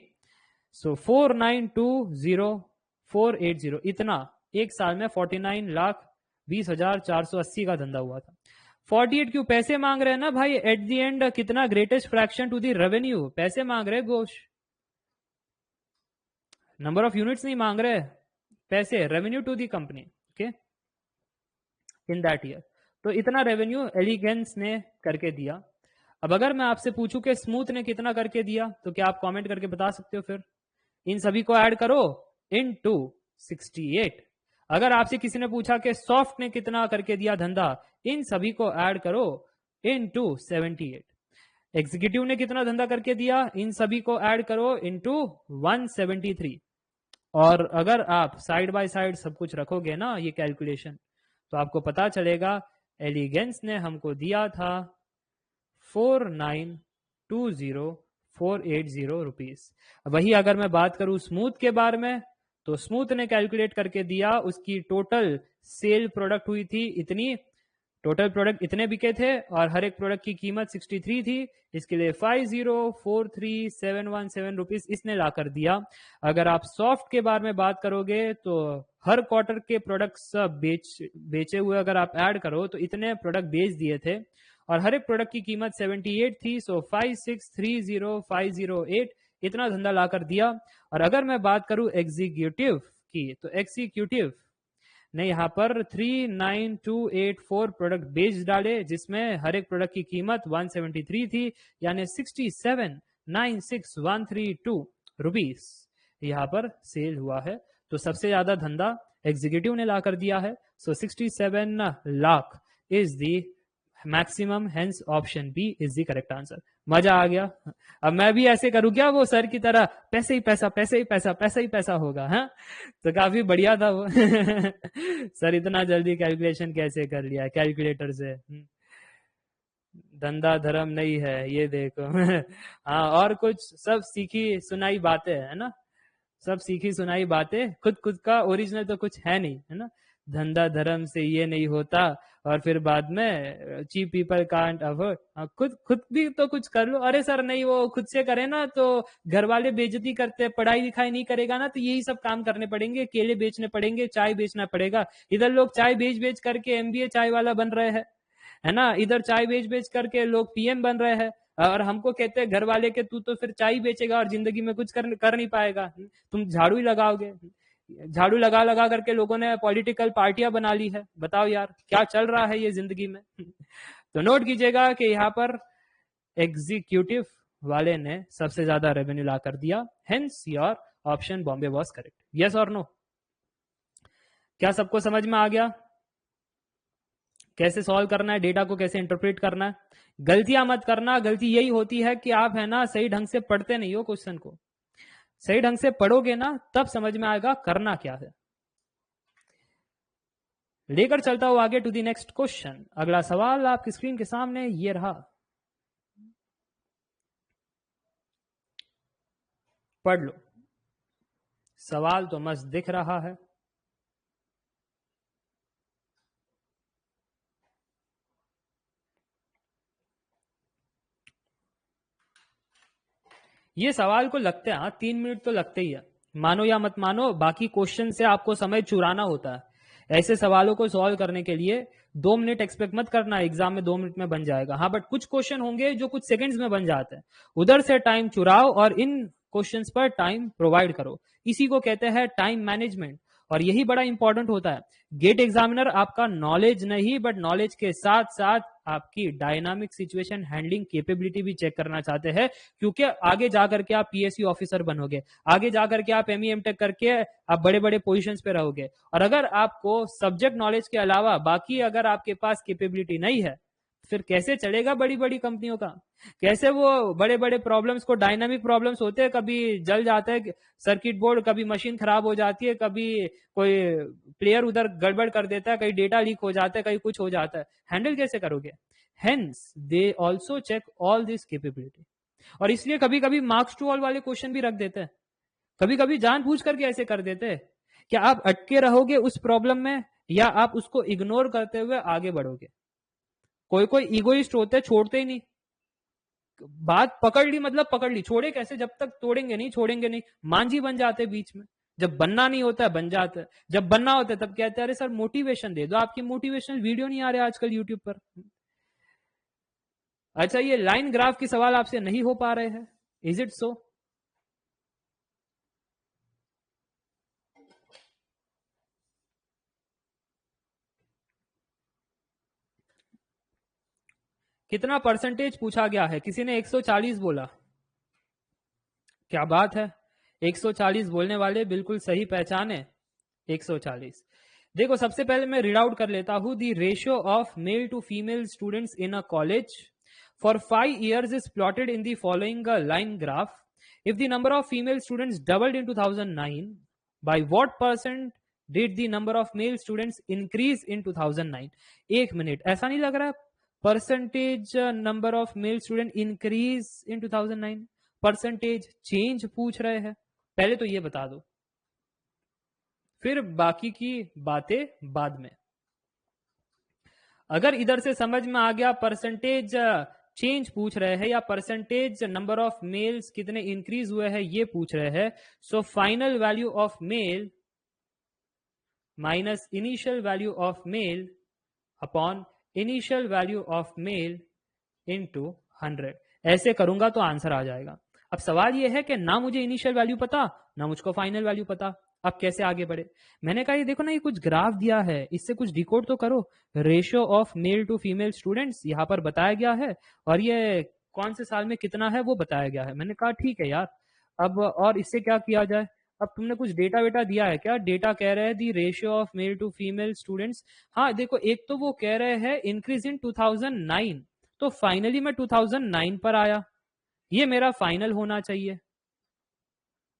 सो 4920480, इतना एक साल में 49,20,480 का धंधा हुआ था। 48 क्यों पैसे मांग रहे हैं ना भाई, एट दी एंड कितना greatest fraction to the revenue, पैसे मांग रहे गोश, नंबर ऑफ यूनिट्स नहीं मांग रहे, पैसे, revenue to the company. Okay, in that year, तो इतना रेवेन्यू एलिगेंस ने करके दिया। अब अगर मैं आपसे पूछूं कि स्मूथ ने कितना करके दिया, तो क्या आप कमेंट करके बता सकते हो? फिर इन सभी को ऐड करो इनटू 68। अगर आपसे किसी ने पूछा कि सॉफ्ट ने कितना करके दिया धंधा, इन सभी को ऐड करो इनटू 78। एग्जीक्यूटिव ने कितना धंधा करके दिया, इन सभी को ऐड करो इनटू 173। और अगर आप साइड बाय साइड सब कुछ रखोगे ना ये कैलकुलेशन, तो आपको पता चलेगा एलिगेंस ने हमको दिया था 4920,480 रुपीज। वही अगर मैं बात करूं स्मूथ के बारे में, तो स्मूथ ने कैलकुलेट करके दिया, उसकी टोटल सेल प्रोडक्ट हुई थी इतनी, टोटल प्रोडक्ट इतने बिके थे और हर एक प्रोडक्ट की कीमत 63 थी। इसके लिए 50,43,717 रुपीज इसने लाकर दिया। अगर आप सॉफ्ट के बारे में बात करोगे, तो हर क्वार्टर के प्रोडक्ट सब बेचे हुए अगर आप ऐड करो तो इतने प्रोडक्ट बेच दिए थे और हर एक प्रोडक्ट की कीमत 78 थी। सो 5630,508 इतना धंधा लाकर दिया। और अगर मैं बात करूं एग्जीक्यूटिव की, तो एग्जीक्यूटिव ने यहाँ पर 39284 प्रोडक्ट बेच डाले, जिसमें हर एक प्रोडक्ट की कीमत 173 थी, यानी 67,96132 रुपीस यहाँ पर सेल हुआ है। तो सबसे ज्यादा धंधा एग्जीक्यूटिव ने लाकर दिया है। So 67 lakh is the maximum, hence option B is the correct answer. मजा आ गया? अब मैं भी ऐसे करूं क्या वो सर की तरह, पैसे ही पैसा, पैसे ही पैसा, पैसा ही पैसा होगा? हाँ, तो काफी बढ़िया था वो। सर इतना जल्दी कैलकुलेशन कैसे कर लिया कैलकुलेटर से? धंधा धर्म नहीं है ये देखो। हाँ, और कुछ सब सीखी सुनाई बातें है ना, सब सीखी सुनाई बातें, खुद खुद का ओरिजिनल तो कुछ है नहीं, है ना। धंधा धर्म से ये नहीं होता, और फिर बाद में चीप पीपल कांट अफोर्ड, खुद खुद भी तो कुछ कर लो। अरे सर नहीं, वो खुद से करे ना तो घर वाले बेइज्जती करते, पढ़ाई लिखाई नहीं करेगा ना तो यही सब काम करने पड़ेंगे, केले बेचने पड़ेंगे, चाय बेचना पड़ेगा। इधर लोग चाय बेच बेच करके एमबीए चाय वाला बन रहे हैं, है ना। इधर चाय बेच बेच करके लोग पीएम बन रहे हैं, और हमको कहते हैं घर वाले के तू तो फिर चाय ही बेचेगा और जिंदगी में कुछ कर नहीं पाएगा, तुम झाड़ू ही लगाओगे। झाड़ू लगा लगा करके लोगों ने पॉलिटिकल पार्टियां बना ली है। बताओ यार क्या चल रहा है ये जिंदगी में। तो नोट कीजिएगा कि यहाँ पर एग्जीक्यूटिव वाले ने सबसे ज्यादा रेवेन्यू ला कर दिया, hence your option Bombay was correct. Yes और नो? क्या सबको समझ में आ गया कैसे सॉल्व करना है, डेटा को कैसे इंटरप्रेट करना है? गलतियां मत करना। गलती यही होती है कि आप है ना सही ढंग से पढ़ते नहीं हो क्वेश्चन को। सही ढंग से पढ़ोगे ना तब समझ में आएगा करना क्या है। लेकर चलता हूं आगे टू द नेक्स्ट क्वेश्चन। अगला सवाल आपकी स्क्रीन के सामने ये रहा, पढ़ लो। सवाल तो मस्त दिख रहा है। ये सवाल को लगते हैं, हाँ 3 मिनट तो लगते ही है, मानो या मत मानो। बाकी क्वेश्चन से आपको समय चुराना होता है। ऐसे सवालों को सॉल्व करने के लिए 2 मिनट एक्सपेक्ट मत करना एग्जाम में 2 मिनट में बन जाएगा। हाँ, बट कुछ क्वेश्चन होंगे जो कुछ सेकंड्स में बन जाते हैं। उधर से टाइम चुराओ और इन क्वेश्चंस पर टाइम प्रोवाइड करो। इसी को कहते हैं टाइम मैनेजमेंट, और यही बड़ा इंपॉर्टेंट होता है। गेट एग्जामिनर आपका नॉलेज नहीं, बट नॉलेज के साथ साथ आपकी डायनामिक सिचुएशन हैंडलिंग कैपेबिलिटी भी चेक करना चाहते हैं, क्योंकि आगे जाकर के आप पीएससी ऑफिसर बनोगे, आगे जाकर के आप एमई एमटेक करके आप बड़े बड़े पोजीशंस पे रहोगे। और अगर आपको सब्जेक्ट नॉलेज के अलावा बाकी अगर आपके पास कैपेबिलिटी नहीं है, फिर कैसे चलेगा बड़ी बड़ी कंपनियों का? कैसे वो बड़े बड़े प्रॉब्लम्स को, डायनामिक प्रॉब्लम्स होते हैं, कभी जल जाता है सर्किट बोर्ड, कभी मशीन खराब हो जाती है, कभी कोई प्लेयर उधर गड़बड़ कर देता है, कहीं डेटा लीक हो जाता है, कहीं कुछ हो जाता है, हैंडल कैसे करोगे? Hence they also check all this capability. और इसलिए कभी कभी मार्क्स टू ऑल वाले क्वेश्चन भी रख देते हैं, कभी कभी जानबूझ करके ऐसे कर देते हैं। क्या आप अटके रहोगे उस प्रॉब्लम में, या आप उसको इग्नोर करते हुए आगे बढ़ोगे? कोई कोई इगोइस्ट होते हैं, छोड़ते ही नहीं। बात पकड़ ली मतलब पकड़ ली, छोड़े कैसे? जब तक तोड़ेंगे नहीं, छोड़ेंगे नहीं। मांझी बन जाते बीच में। जब बनना नहीं होता है बन जाता है, जब बनना होता है तब कहते हैं अरे सर मोटिवेशन दे दो। आपकी मोटिवेशनल वीडियो नहीं आ रहे आजकल यूट्यूब पर? अच्छा, ये लाइन ग्राफ की सवाल आपसे नहीं हो पा रहे हैं, इज इट सो? कितना परसेंटेज पूछा गया है? किसी ने 140 बोला, क्या बात है, 140 बोलने वाले बिल्कुल सही पहचाने, 140। देखो सबसे पहले मैं रीड आउट कर लेता हूं। The ratio of male to female students in a college for 5 years is plotted in the following line graph. If the number of female students doubled in 2009, by what percent did the number of male students increase in 2009? एक minute, ऐसा नहीं लग रहा है percentage number of male student increase in 2009? Percentage change पूछ रहे हैं, पहले तो ये बता दो, फिर बाकी की बातें बाद में। अगर इधर से समझ में आ गया परसेंटेज चेंज पूछ रहे हैं या परसेंटेज नंबर ऑफ मेल्स कितने इंक्रीज हुए हैं ये पूछ रहे हैं, so final value of male minus initial value of male upon initial value of male into 100, ऐसे करूंगा तो आंसर आ जाएगा। अब सवाल यह है कि ना मुझे इनिशियल वैल्यू पता ना मुझको फाइनल वैल्यू पता, अब कैसे आगे बढ़े? मैंने कहा ये देखो ना, ये कुछ ग्राफ दिया है, इससे कुछ डिकोड तो करो। Ratio of male to female students यहाँ पर बताया गया है और ये कौन से साल में कितना है वो बताया गया है। मैंने कहा ठीक है यार, अब और इससे क्या किया जाए? अब तुमने कुछ डेटा वेटा दिया है क्या? डेटा कह रहे हैं the ratio of male to female students. हाँ देखो, एक तो वो कह रहे हैं इंक्रीज इन 2009, तो फाइनली मैं 2009 पर आया, ये मेरा फाइनल होना चाहिए।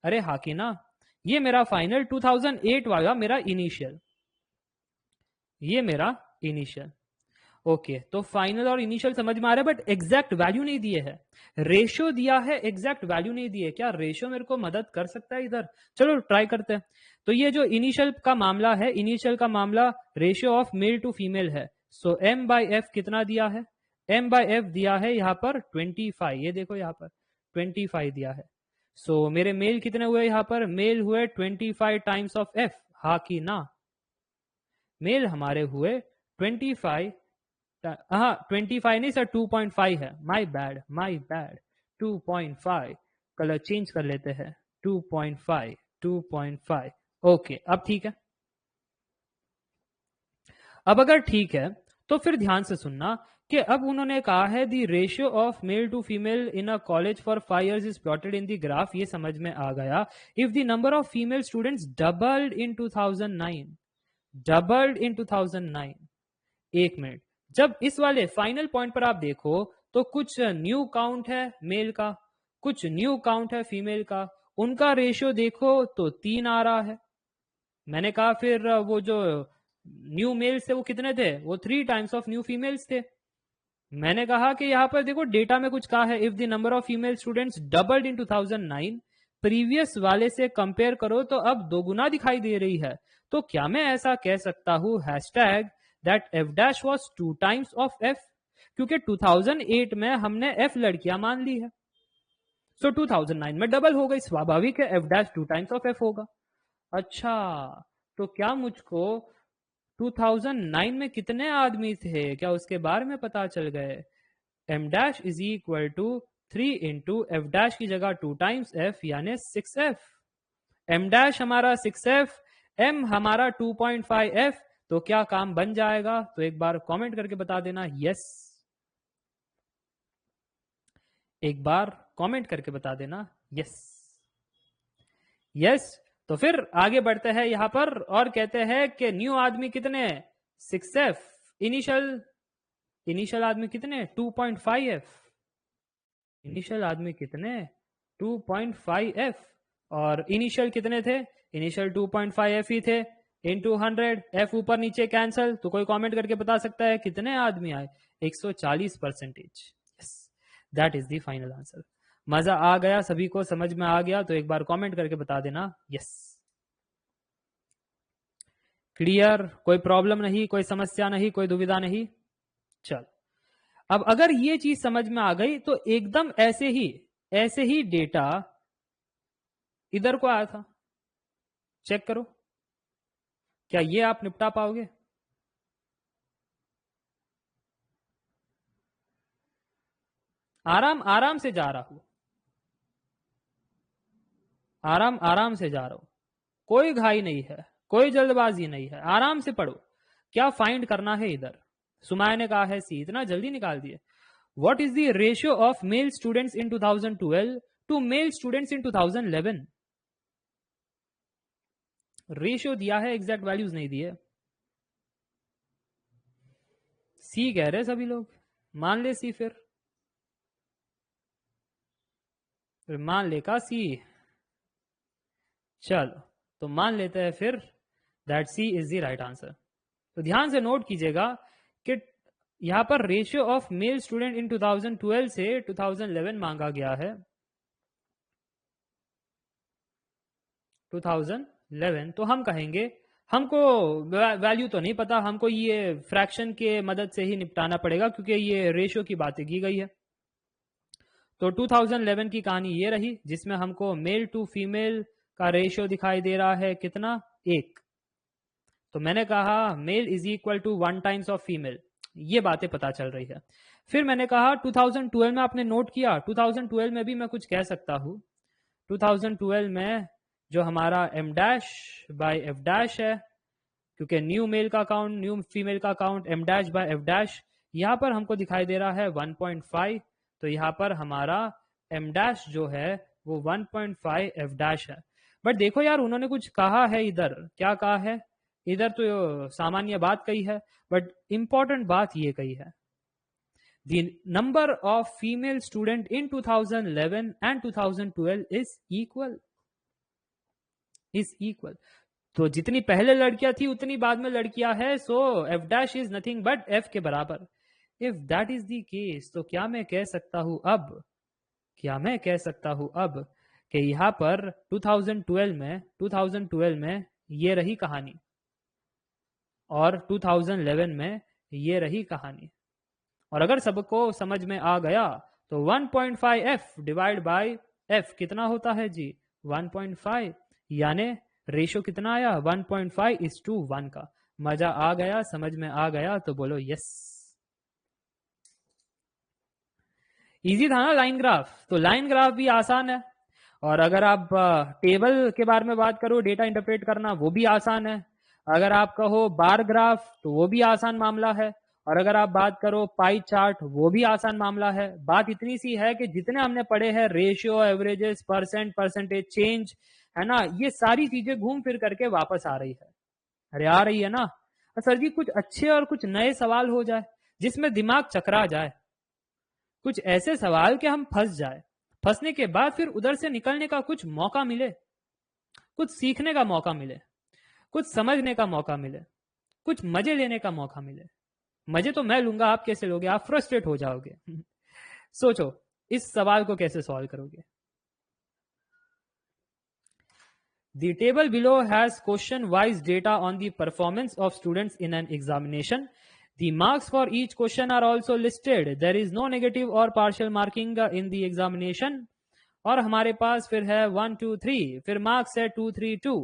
अरे हाँ कि ना, ये मेरा फाइनल 2008 वाला मेरा इनिशियल, ये मेरा इनिशियल। ओके, तो फाइनल और इनिशियल समझ में आ रहा है, बट एग्जैक्ट वैल्यू नहीं दिए है। रेशियो दिया है, एग्जैक्ट वैल्यू नहीं दिए। क्या रेशियो मेरे को मदद कर सकता है इधर? चलो ट्राई करते हैं। तो ये जो इनिशियल का मामला है, इनिशियल का मामला ratio of male to female है, सो m बाई एफ कितना दिया है? m बाई एफ दिया है यहाँ पर 25, ये देखो यहाँ पर 25 दिया है। सो मेरे मेल कितने हुए यहाँ पर? मेल हुए 25 टाइम्स ऑफ f, हा कि ना? मेल हमारे हुए 25, हाँ 25 नहीं सर, 2.5 है, माई बैड 2.5, कलर चेंज कर लेते हैं, 2.5। ओके, अब ठीक है। अब अगर ठीक है तो फिर ध्यान से सुनना कि अब उन्होंने कहा है the ratio of male to female in a college for 5 years is plotted in the graph, ये समझ में आ गया। If the number of female students doubled in 2009, doubled in 2009, एक मिनट, जब इस वाले फाइनल पॉइंट पर आप देखो तो कुछ न्यू काउंट है मेल का, कुछ न्यू काउंट है फीमेल का, उनका रेशियो देखो तो 3 आ रहा है। मैंने कहा फिर वो जो न्यू मेल्स थे वो कितने थे? वो 3 टाइम्स ऑफ न्यू फीमेल्स थे। मैंने कहा कि यहाँ पर देखो डेटा में कुछ कहा है, if the number of female students doubled in 2009, previous वाले से कंपेयर करो तो अब दोगुना दिखाई दे रही है। तो क्या मैं ऐसा कह सकता हूं hashtag that f dash was 2 times of f, क्योंकि 2008 में हमने f लड़कियां मान ली है, सो 2009 में डबल हो गई, स्वाभाविक है f dash 2 times of f होगा। अच्छा, तो क्या मुझको 2009 में कितने आदमी थे क्या उसके बारे में पता चल गए? m dash is equal to 3 into F dash की जगह 2 टाइम्स f यानी 6f। m डैश हमारा 6f, m हमारा 2.5f, तो क्या काम बन जाएगा? तो एक बार कमेंट करके बता देना यस, एक बार कमेंट करके बता देना यस। यस, तो फिर आगे बढ़ते हैं यहां पर और कहते हैं कि न्यू आदमी कितने? 6f, इनिशियल आदमी कितने? 2.5f, इनिशियल आदमी कितने? 2.5f, और इनिशियल कितने थे? इनिशियल 2.5f ही थे, इंटू 100, f ऊपर नीचे कैंसल, तो कोई कमेंट करके बता सकता है कितने आदमी आए? 140 percentage. Yes, that is the final answer. मजा आ गया? सभी को समझ में आ गया? तो एक बार कमेंट करके बता देना यस। क्लियर? कोई प्रॉब्लम नहीं, कोई समस्या नहीं, कोई दुविधा नहीं? चल, अब अगर ये चीज समझ में आ गई तो एकदम ऐसे ही डेटा इधर को आया था, चेक करो, क्या ये आप निपटा पाओगे? आराम से जा रहा हूं, आराम से जा रहा हूं, कोई घाई नहीं है, कोई जल्दबाजी नहीं है, आराम से पढ़ो। क्या फाइंड करना है इधर? सुमाया ने कहा है सी, इतना जल्दी निकाल दिए। What is the ratio of male students in 2012 to male students in 2011? Ratio दिया है, एग्जैक्ट वैल्यूज नहीं दिए। सी कह रहे सभी लोग, मान ले सी, फिर मान लेगा सी। चलो तो मान लेते हैं फिर that C is the right answer. तो ध्यान से नोट कीजिएगा कि यहां पर ratio of male student in 2012 से 2011 मांगा गया है। 2011 तो हम कहेंगे हमको वैल्यू तो नहीं पता, हमको ये फ्रैक्शन के मदद से ही निपटाना पड़ेगा क्योंकि ये रेशियो की बातें की गई है। तो 2011 की कहानी ये रही जिसमें हमको मेल टू फीमेल का रेशियो दिखाई दे रहा है कितना, 1। तो मैंने कहा male is equal to 1 times of female, ये बातें पता चल रही है। फिर मैंने कहा 2012 में आपने नोट किया, 2012 में भी मैं कुछ कह सकता हूं। 2012 में जो हमारा m dash by f dash है, क्योंकि न्यू मेल का काउंट न्यू फीमेल का count m dash by f dash, यहां पर हमको दिखाई दे रहा है 1.5। तो यहां पर हमारा m डैश जो है वो 1.5 f डैश है। बट देखो यार, उन्होंने कुछ कहा है इधर, क्या कहा है इधर? तो सामान्य बात कही है, बट इंपॉर्टेंट बात ये कही है, the number of female student in 2011 and 2012 is equal। तो जितनी पहले लड़कियां थी उतनी बाद में लड़कियां है, सो f dash is nothing but f के बराबर। If that is the case तो क्या मैं कह सकता हूं अब कि यहां पर 2012 में ये रही कहानी और 2011 में ये रही कहानी। और अगर सबको समझ में आ गया तो 1.5 f डिवाइड बाय f कितना होता है जी, 1.5, यानी रेशो कितना आया, 1.5:1 का। मजा आ गया, समझ में आ गया तो बोलो यस। इजी था ना लाइन ग्राफ? तो लाइन ग्राफ भी आसान है, और अगर आप टेबल के बारे में बात करो, डेटा इंटरप्रेट करना, वो भी आसान है। अगर आप कहो बार ग्राफ तो वो भी आसान मामला है, और अगर आप बात करो पाई चार्ट वो भी आसान मामला है। बात इतनी सी है कि जितने हमने पढ़े हैं रेशियो, एवरेजेस, परसेंटेज चेंज, है ना, ये सारी चीजें घूम फिर करके वापस आ रही है। अरे आ रही है ना? सर जी कुछ अच्छे और कुछ नए सवाल हो जाए जिसमें दिमाग चकरा जाए, कुछ ऐसे सवाल कि हम फंस जाए, फंसने के बाद फिर उधर से निकलने का कुछ मौका मिले, कुछ सीखने का मौका मिले, कुछ समझने का मौका मिले, कुछ मजे लेने का मौका मिले। मजे तो मैं लूंगा, आप कैसे लोगे? आप फ्रस्ट्रेट हो जाओगे। सोचो इस सवाल को कैसे सॉल्व करोगे। The table below has question-wise data on the performance of students in an examination. The marks for each question are also listed. There is no negative or partial marking in the examination. और हमारे पास फिर है 1, 2, 3, फिर marks है 2, 3, 2,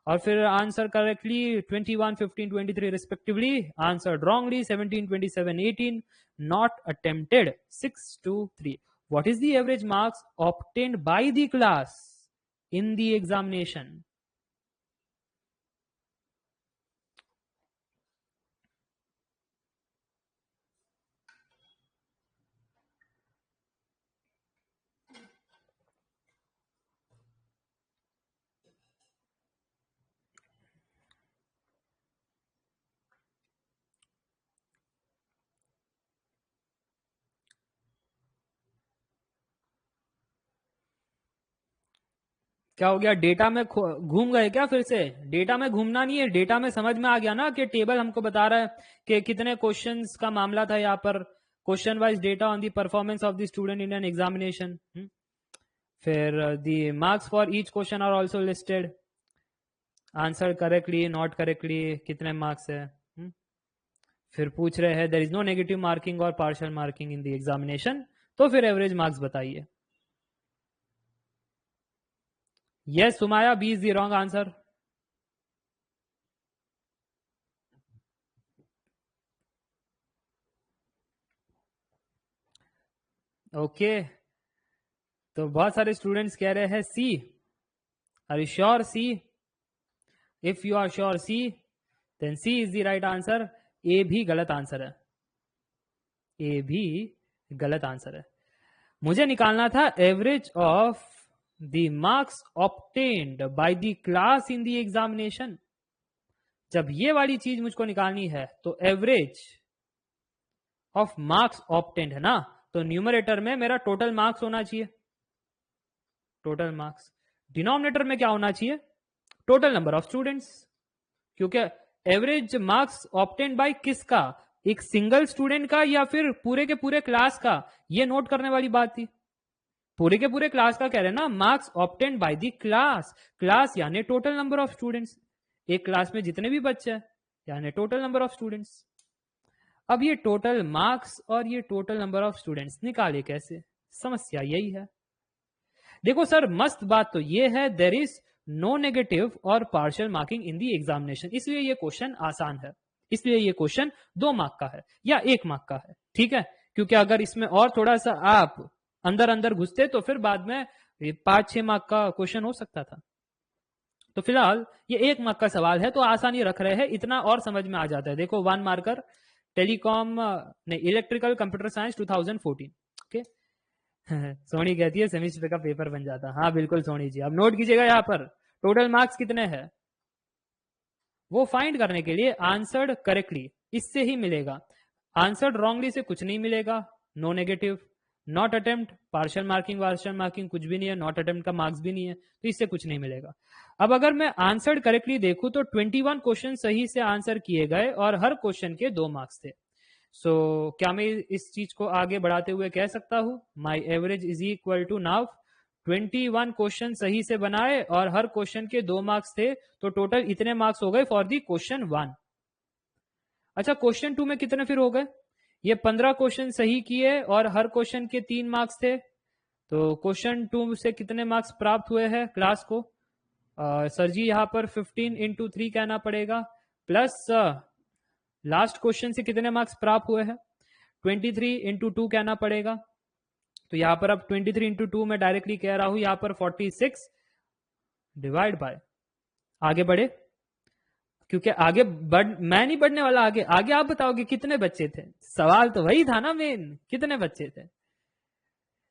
और फिर answer correctly 21, 15, 23 respectively, answered wrongly 17, 27, 18, not attempted 6, 2, 3. What is the average marks obtained by the class in the examination? क्या हो गया, डेटा में घूम गए क्या? फिर से डेटा में घूमना नहीं है, डेटा में समझ में आ गया ना कि टेबल हमको बता रहा है कि कितने क्वेश्चंस का मामला था यहाँ पर। Question wise data on the performance of the student in an examination. फिर the marks for each question are also listed, answer correctly, not correctly, कितने मार्क्स है। फिर पूछ रहे हैं there is no negative marking और partial marking in the examination, तो फिर एवरेज मार्क्स बताइए। Yes Sumaya, B is the wrong answer. Okay, तो बहुत सारे स्टूडेंट्स कह रहे हैं C. Are you sure C? If you are sure C then C is the right answer. A भी गलत आंसर है, ए भी गलत आंसर है। मुझे निकालना था average of the marks obtained by the class in the examination. जब ये वाली चीज मुझको निकालनी है तो एवरेज ऑफ मार्क्स ऑब्टेन्ड है ना, तो न्यूमरेटर में मेरा टोटल मार्क्स होना चाहिए, टोटल मार्क्स। डिनोमिनेटर में क्या होना चाहिए, टोटल नंबर ऑफ स्टूडेंट्स, क्योंकि एवरेज मार्क्स ऑब्टेन्ड बाय किसका, एक सिंगल स्टूडेंट का या फिर पूरे के पूरे क्लास का, ये नोट करने वाली बात थी। पूरे के पूरे क्लास का कह रहे हैं ना, marks obtained by the class, class यानी टोटल नंबर ऑफ स्टूडेंट्स, एक क्लास में जितने भी बच्चे हैं यानी टोटल नंबर ऑफ स्टूडेंट्स। अब ये टोटल मार्क्स और ये टोटल नंबर ऑफ स्टूडेंट्स निकाले कैसे, समस्या यही है। देखो सर मस्त बात तो ये है, देयर इज नो नेगेटिव और पार्शियल मार्किंग इन दी एग्जामिनेशन, इसलिए ये क्वेश्चन आसान है, इसलिए ये क्वेश्चन 2 मार्क का है या 1 मार्क का है, ठीक है। क्योंकि अगर इसमें और थोड़ा सा आप अंदर अंदर घुसते तो फिर बाद में 5-6 मार्क का क्वेश्चन हो सकता था। तो फिलहाल ये 1 मार्क का सवाल है तो आसानी रख रहे हैं, इतना और समझ में आ जाता है। देखो 1 मार्कर टेलीकॉम ने electrical computer science 2014, okay. Soni कहती है सेमेस्टर का पेपर बन जाता, हाँ बिल्कुल सोनी जी। अब नोट कीजिएगा यहाँ पर टोटल मार्क्स कितने हैं, वो फाइंड करने के लिए आंसर्ड करेक्टली इससे ही मिलेगा, आंसर्ड रॉन्गली से कुछ नहीं मिलेगा, no negative, not attempt partial marking वार्शियल मार्किंग कुछ भी नहीं है, नॉट अटेम्प्ट का मार्क्स भी नहीं है, तो इससे कुछ नहीं मिलेगा। अब अगर मैं आंसर्ड करेक्टली देखूं तो 21 क्वेश्चन सही से आंसर किए गए और हर क्वेश्चन के 2 मार्क्स थे। सो क्या मैं इस चीज को आगे बढ़ाते हुए कह सकता हूं, my average is equal to now 21 question सही से बनाए और हर क्वेश्चन के 2 मार्क्स थे, तो टोटल इतने मार्क्स हो गए फॉर दी क्वेश्चन 1। अच्छा क्वेश्चन 2 में कितने फिर हो गए, ये 15 क्वेश्चन सही किए और हर क्वेश्चन के 3 मार्क्स थे, तो क्वेश्चन 2 से कितने मार्क्स प्राप्त हुए हैं क्लास को, सर जी यहाँ पर 15 इंटू 3 कहना पड़ेगा, प्लस लास्ट क्वेश्चन से कितने मार्क्स प्राप्त हुए हैं 23 इंटू 2 कहना पड़ेगा। तो यहां पर अब 23 इंटू 2 में डायरेक्टली कह रहा हूं, यहां पर 46 डिवाइड बाय, आगे बढ़े क्योंकि आगे मैं नहीं बढ़ने वाला, आगे आगे आप बताओगे कितने बच्चे थे, सवाल तो वही था ना मेन, कितने बच्चे थे।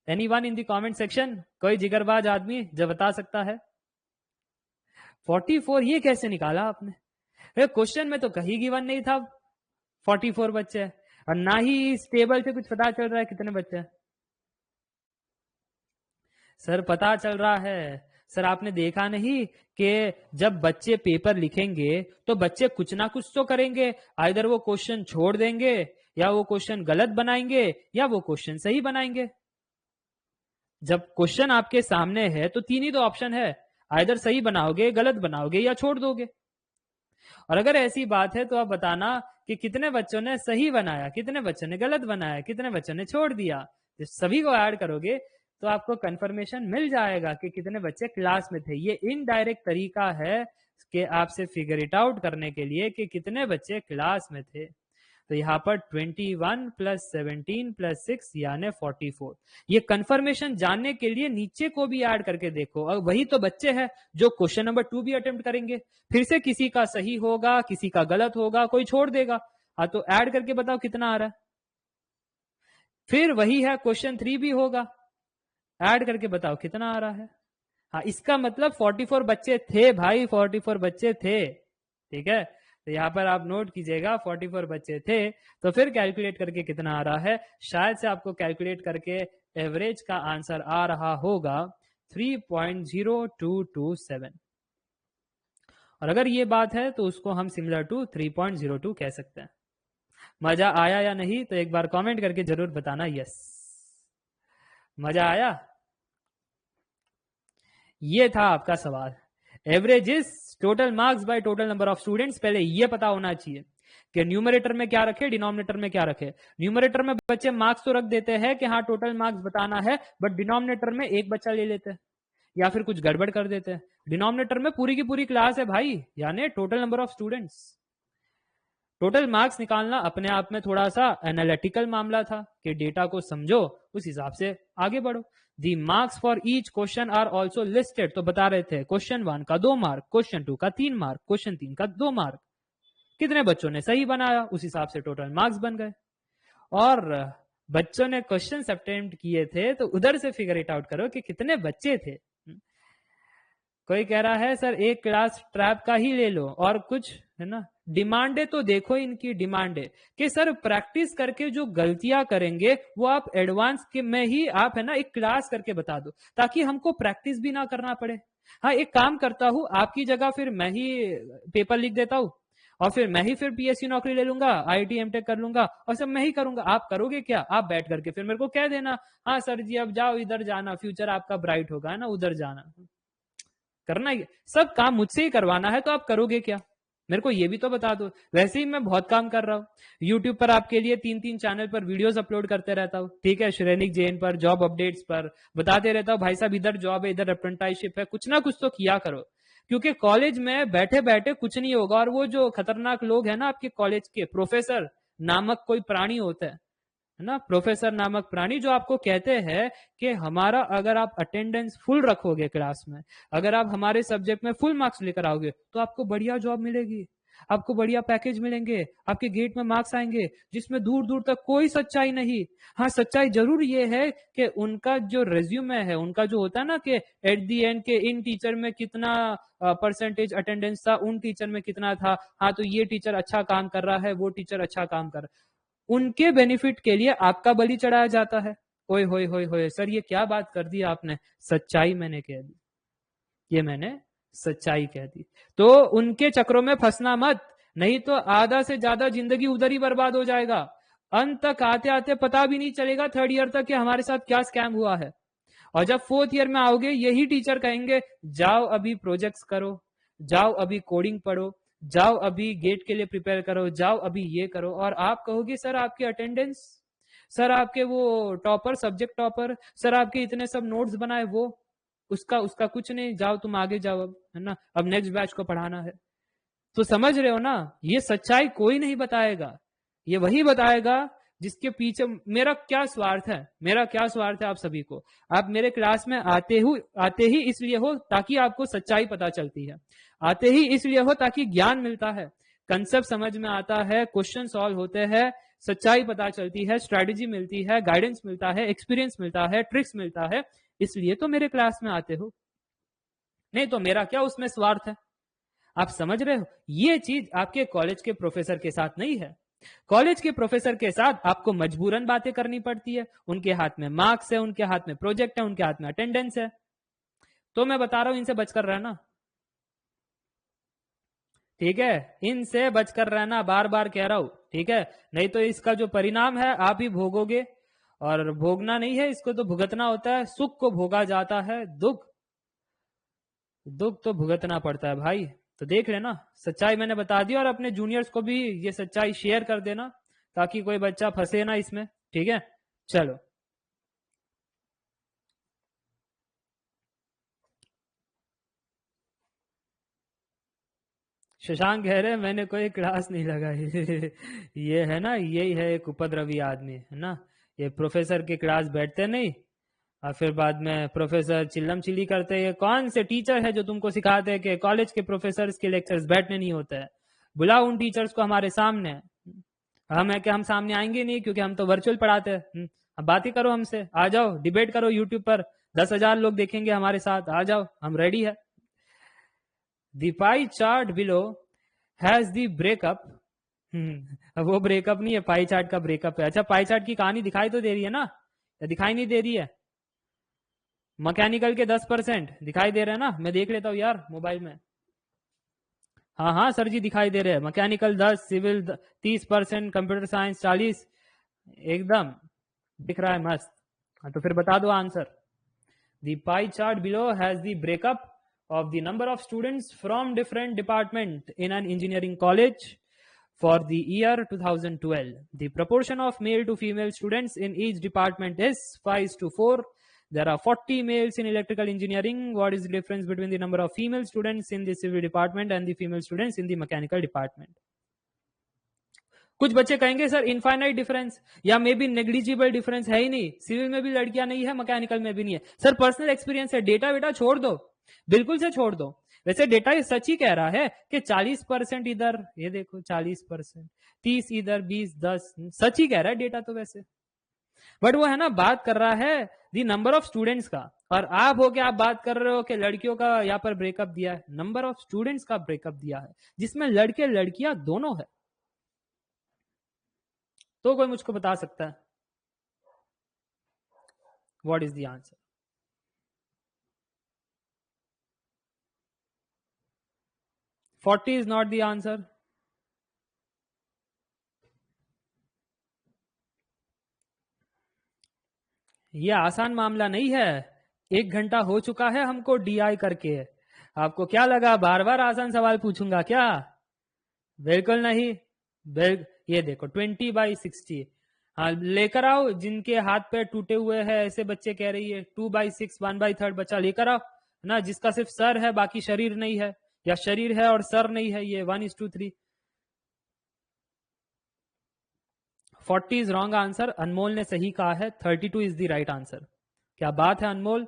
Anyone in the comment section, कोई जिगरबाज आदमी जो बता सकता है 44 ये कैसे निकाला आपने, क्वेश्चन में तो कहीं गिवन नहीं था 44 बच्चे हैं, और ना ही इस टेबल से कुछ पता चल रहा है कितने बच्चे हैं। सर पता चल रहा है, सर आपने देखा नहीं कि जब बच्चे पेपर लिखेंगे तो बच्चे कुछ ना कुछ तो करेंगे, आइदर वो क्वेश्चन छोड़ देंगे या वो क्वेश्चन गलत बनाएंगे या वो क्वेश्चन सही बनाएंगे। जब क्वेश्चन आपके सामने है तो 3 ही तो ऑप्शन है, आइदर सही बनाओगे, गलत बनाओगे या छोड़ दोगे। और अगर ऐसी बात है तो आप बताना कि कितने बच्चों ने सही बनाया, कितने बच्चों ने गलत बनाया, कितने बच्चों ने छोड़ दिया। जब सभी को ऐड करोगे तो आपको कंफर्मेशन मिल जाएगा कि कितने बच्चे क्लास में थे। ये इनडायरेक्ट तरीका है कि आपसे फिगर इट आउट करने के लिए कि कितने बच्चे क्लास में थे। तो यहाँ पर 21 प्लस 17 प्लस 6 यानी 44। ये कंफर्मेशन जानने के लिए नीचे को भी ऐड करके देखो, और वही तो बच्चे हैं जो क्वेश्चन नंबर 2 भी अटेम्प्ट करेंगे। फिर से किसी का सही होगा, किसी का गलत होगा, कोई छोड़ देगा। हाँ तो ऐड करके बताओ कितना आ रहा है। फिर वही है क्वेश्चन 3 भी होगा, ऐड करके बताओ कितना आ रहा है। हाँ इसका मतलब 44 बच्चे थे भाई, 44 बच्चे थे, ठीक है। तो यहाँ पर आप नोट कीजिएगा 44 बच्चे थे, तो फिर कैलकुलेट करके कितना आ रहा है, शायद से आपको कैलकुलेट करके एवरेज का आंसर आ रहा होगा 3.0227। और अगर ये बात है तो उसको हम सिमिलर टू 3.02 कह सकते हैं। मजा आया या नहीं तो एक बार कमेंट करके जरूर बताना यस, मजा आया। ये था आपका सवाल, average is total marks by total number of students. पहले ये पता होना चाहिए कि न्यूमरेटर में क्या रखे, डिनोमिनेटर में क्या रखे। न्यूमरेटर में बच्चे मार्क्स तो रख देते हैं कि हाँ टोटल मार्क्स बताना है, बट डिनोमिनेटर में एक बच्चा ले लेते हैं या फिर कुछ गड़बड़ कर देते हैं। डिनोमिनेटर में पूरी की पूरी क्लास है भाई, यानी total number of students. Total marks निकालना अपने आप में थोड़ा सा एनालिटिकल मामला था कि डेटा को समझो, उस हिसाब से आगे बढ़ो। The marks for each question are also listed, तो बता रहे थे क्वेश्चन 1 का 2 मार्क, क्वेश्चन 2 का 3 मार्क, क्वेश्चन 3 का 2 मार्क। कितने बच्चों ने सही बनाया उस हिसाब से टोटल मार्क्स बन गए। और बच्चों ने क्वेश्चंस अटेम्प्ट किए थे, तो उधर से फिगर इट आउट करो कि कितने बच्चे थे। कोई कह रहा है सर एक क्लास ट्रैप का ही ले लो और कुछ, है ना। डिमांडे तो देखो इनकी डिमांड है कि सर प्रैक्टिस करके जो गलतियां करेंगे वो आप एडवांस के में ही आप, है ना, एक क्लास करके बता दो, ताकि हमको प्रैक्टिस भी ना करना पड़े। हाँ, एक काम करता हूं, आपकी जगह फिर मैं ही पेपर लिख देता हूं और फिर मैं ही फिर पीएससी नौकरी ले लूंगा, आईटी एमटेक कर लूंगा और सब मैं ही करूंगा। आप करोगे क्या? आप बैठ करके फिर मेरे को कह देना, हाँ सर जी अब जाओ इधर जाना, फ्यूचर आपका ब्राइट होगा, है ना, उधर जाना। करना ही सब काम मुझसे ही करवाना है, तो आप करोगे क्या? मेरे को ये भी तो बता दो। वैसे ही मैं बहुत काम कर रहा हूँ, यूट्यूब पर आपके लिए 3-3 चैनल पर वीडियोस अपलोड करते रहता हूँ, ठीक है, श्रेनिक जैन पर, जॉब अपडेट्स पर बताते रहता हूँ, भाई साहब इधर जॉब है, इधर अप्रेंटिसशिप है, कुछ ना कुछ तो किया करो। क्योंकि कॉलेज में बैठे बैठे कुछ नहीं होगा, और वो जो खतरनाक लोग हैं ना आपके कॉलेज के, प्रोफेसर नामक कोई प्राणी होता है ना, प्रोफेसर नामक प्राणी, जो आपको कहते हैं कि हमारा अगर आप अटेंडेंस फुल रखोगे क्लास में, अगर आप हमारे सब्जेक्ट में फुल मार्क्स लेकर आओगे, तो आपको बढ़िया जॉब मिलेगी, आपको बढ़िया पैकेज मिलेंगे, आपके गेट में मार्क्स आएंगे, जिसमें दूर दूर तक कोई सच्चाई नहीं। हाँ, सच्चाई जरूर ये है कि उनका जो रेज्यूमे है, उनका जो होता है ना कि एट दी एंड के इन टीचर में कितना परसेंटेज अटेंडेंस था, उन टीचर में कितना था, हाँ तो ये टीचर अच्छा काम कर रहा है, वो टीचर अच्छा काम कर रहा है, उनके बेनिफिट के लिए आपका बलि चढ़ाया जाता है। ओए होए होए होए सर, ये क्या बात कर दी आपने? सच्चाई मैंने कह दी, ये मैंने सच्चाई कह दी। तो उनके चक्रों में फंसना मत, नहीं तो आधा से ज्यादा जिंदगी उधर ही बर्बाद हो जाएगा। अंत तक आते आते पता भी नहीं चलेगा थर्ड ईयर तक कि हमारे साथ क्या स्कैम हुआ है। और जब फोर्थ ईयर में आओगे, यही टीचर कहेंगे जाओ अभी प्रोजेक्ट्स करो, जाओ अभी कोडिंग पढ़ो, जाओ अभी गेट के लिए प्रिपेयर करो, जाओ अभी ये करो, और आप कहोगे सर आपकी अटेंडेंस, सर आपके वो टॉपर, सब्जेक्ट टॉपर, सर आपके इतने सब नोट्स बनाए, वो उसका उसका कुछ नहीं, जाओ तुम आगे जाओ अब, है ना, अब नेक्स्ट बैच को पढ़ाना है। तो समझ रहे हो ना, ये सच्चाई कोई नहीं बताएगा, ये वही बताएगा जिसके पीछे मेरा क्या स्वार्थ है, मेरा क्या स्वार्थ है आप सभी को। आप मेरे क्लास में आते ही इसलिए हो ताकि आपको सच्चाई पता चलती है, आते ही इसलिए हो ताकि ज्ञान मिलता है, कंसेप्ट समझ में आता है, क्वेश्चन सॉल्व होते हैं, सच्चाई पता चलती है, स्ट्रेटेजी मिलती है, गाइडेंस मिलता है, एक्सपीरियंस मिलता है, ट्रिक्स मिलता है, इसलिए तो मेरे क्लास में आते हो। नहीं तो मेरा क्या उसमें स्वार्थ है? आप समझ रहे हो? ये चीज आपके कॉलेज के प्रोफेसर के साथ नहीं है। कॉलेज के प्रोफेसर के साथ आपको मजबूरन बातें करनी पड़ती है, उनके हाथ में मार्क्स है, उनके हाथ में प्रोजेक्ट है, उनके हाथ में अटेंडेंस है। तो मैं बता रहा हूं इनसे बचकर रहना, ठीक है, इनसे बचकर रहना, बार बार कह रहा हूं, ठीक है, नहीं तो इसका जो परिणाम है आप ही भोगोगे। और भोगना नहीं है, इसको तो भुगतना होता है, सुख को भोगा जाता है, दुख दुख तो भुगतना पड़ता है भाई। तो देख लेना, सच्चाई मैंने बता दी, और अपने जूनियर्स को भी ये सच्चाई शेयर कर देना, ताकि कोई बच्चा फंसे ना इसमें, ठीक है। चलो, शशांक कह रहे मैंने कोई क्लास नहीं लगाई ये है ना, यही है एक उपद्रवी आदमी, है ना, ये प्रोफेसर की क्लास बैठते नहीं, और फिर बाद में प्रोफेसर चिल्लम चिल्ली करते हैं। कौन से टीचर है जो तुमको सिखाते हैं कि कॉलेज के प्रोफेसर के लेक्चर्स बैठने नहीं होते हैं? बुलाओ उन टीचर्स को हमारे सामने। हम है कि हम सामने आएंगे नहीं, क्योंकि हम तो वर्चुअल पढ़ाते हैं। अब बात ही करो हमसे, आ जाओ डिबेट करो यूट्यूब पर, 10,000 लोग देखेंगे हमारे साथ, आ जाओ, हम रेडी है। The pi chart below has the breakup. वो ब्रेकअप नहीं है, पाई चार्ट का ब्रेकअप है। अच्छा, पाई चार्ट की कहानी दिखाई तो दे रही है ना, या दिखाई नहीं दे रही है? मैकेनिकल के 10% दिखाई दे रहे हैं ना, मैं देख लेता हूँ यार मोबाइल में। हाँ हाँ सर जी दिखाई दे रहे हैं, मैकेनिकल 10, सिविल 30%, कंप्यूटर साइंस 40, एकदम दिख रहा है मस्त। हाँ, तो फिर बता दो answer. The pi chart below has the breakup of the number of students from different department in an engineering college for the year 2012. The proportion of male to female students in each department is 5:4. There are 40 males in electrical engineering. What is the difference between the number of female students in the civil department and the female students in the mechanical department? कुछ बच्चे कहेंगे sir infinite difference या may be negligible difference है ही नहीं, civil में भी लड़कियां नहीं है, मैकेनिकल में भी नहीं है। सर पर्सनल एक्सपीरियंस है, डेटा बेटा छोड़ दो, बिल्कुल से छोड़ दो। वैसे डेटा ये सच ही कह रहा है कि 40% इधर, ये देखो 40%, 30 इधर, 20, 10, सच ही कह रहा है डेटा तो वैसे। बट वो है ना बात कर रहा है दी नंबर ऑफ स्टूडेंट्स का, और आप हो के आप बात कर रहे हो कि लड़कियों का यहाँ पर ब्रेकअप दिया है। नंबर ऑफ स्टूडेंट्स का ब्रेकअप दिया है जिसमें लड़के लड़कियां दोनों है। तो कोई मुझको बता सकता है what is the answer? Forty is not the answer. ये आसान मामला नहीं है। 1 घंटा हो चुका है हमको डीआई करके। आपको क्या लगा बार बार आसान सवाल पूछूंगा क्या? बिल्कुल नहीं। ये देखो 20/60। हाँ लेकर आओ, जिनके हाथ पे टूटे हुए हैं ऐसे बच्चे कह रही है 2/6 1/3 बच्चा लेकर आओ ना, जिसका सिर्फ सर है बाकी शरीर नहीं है, या शरीर है और सर नहीं है, ये 1:3। 40 इज रॉन्ग आंसर। अनमोल ने सही कहा है, 32 इज द राइट आंसर। क्या बात है अनमोल,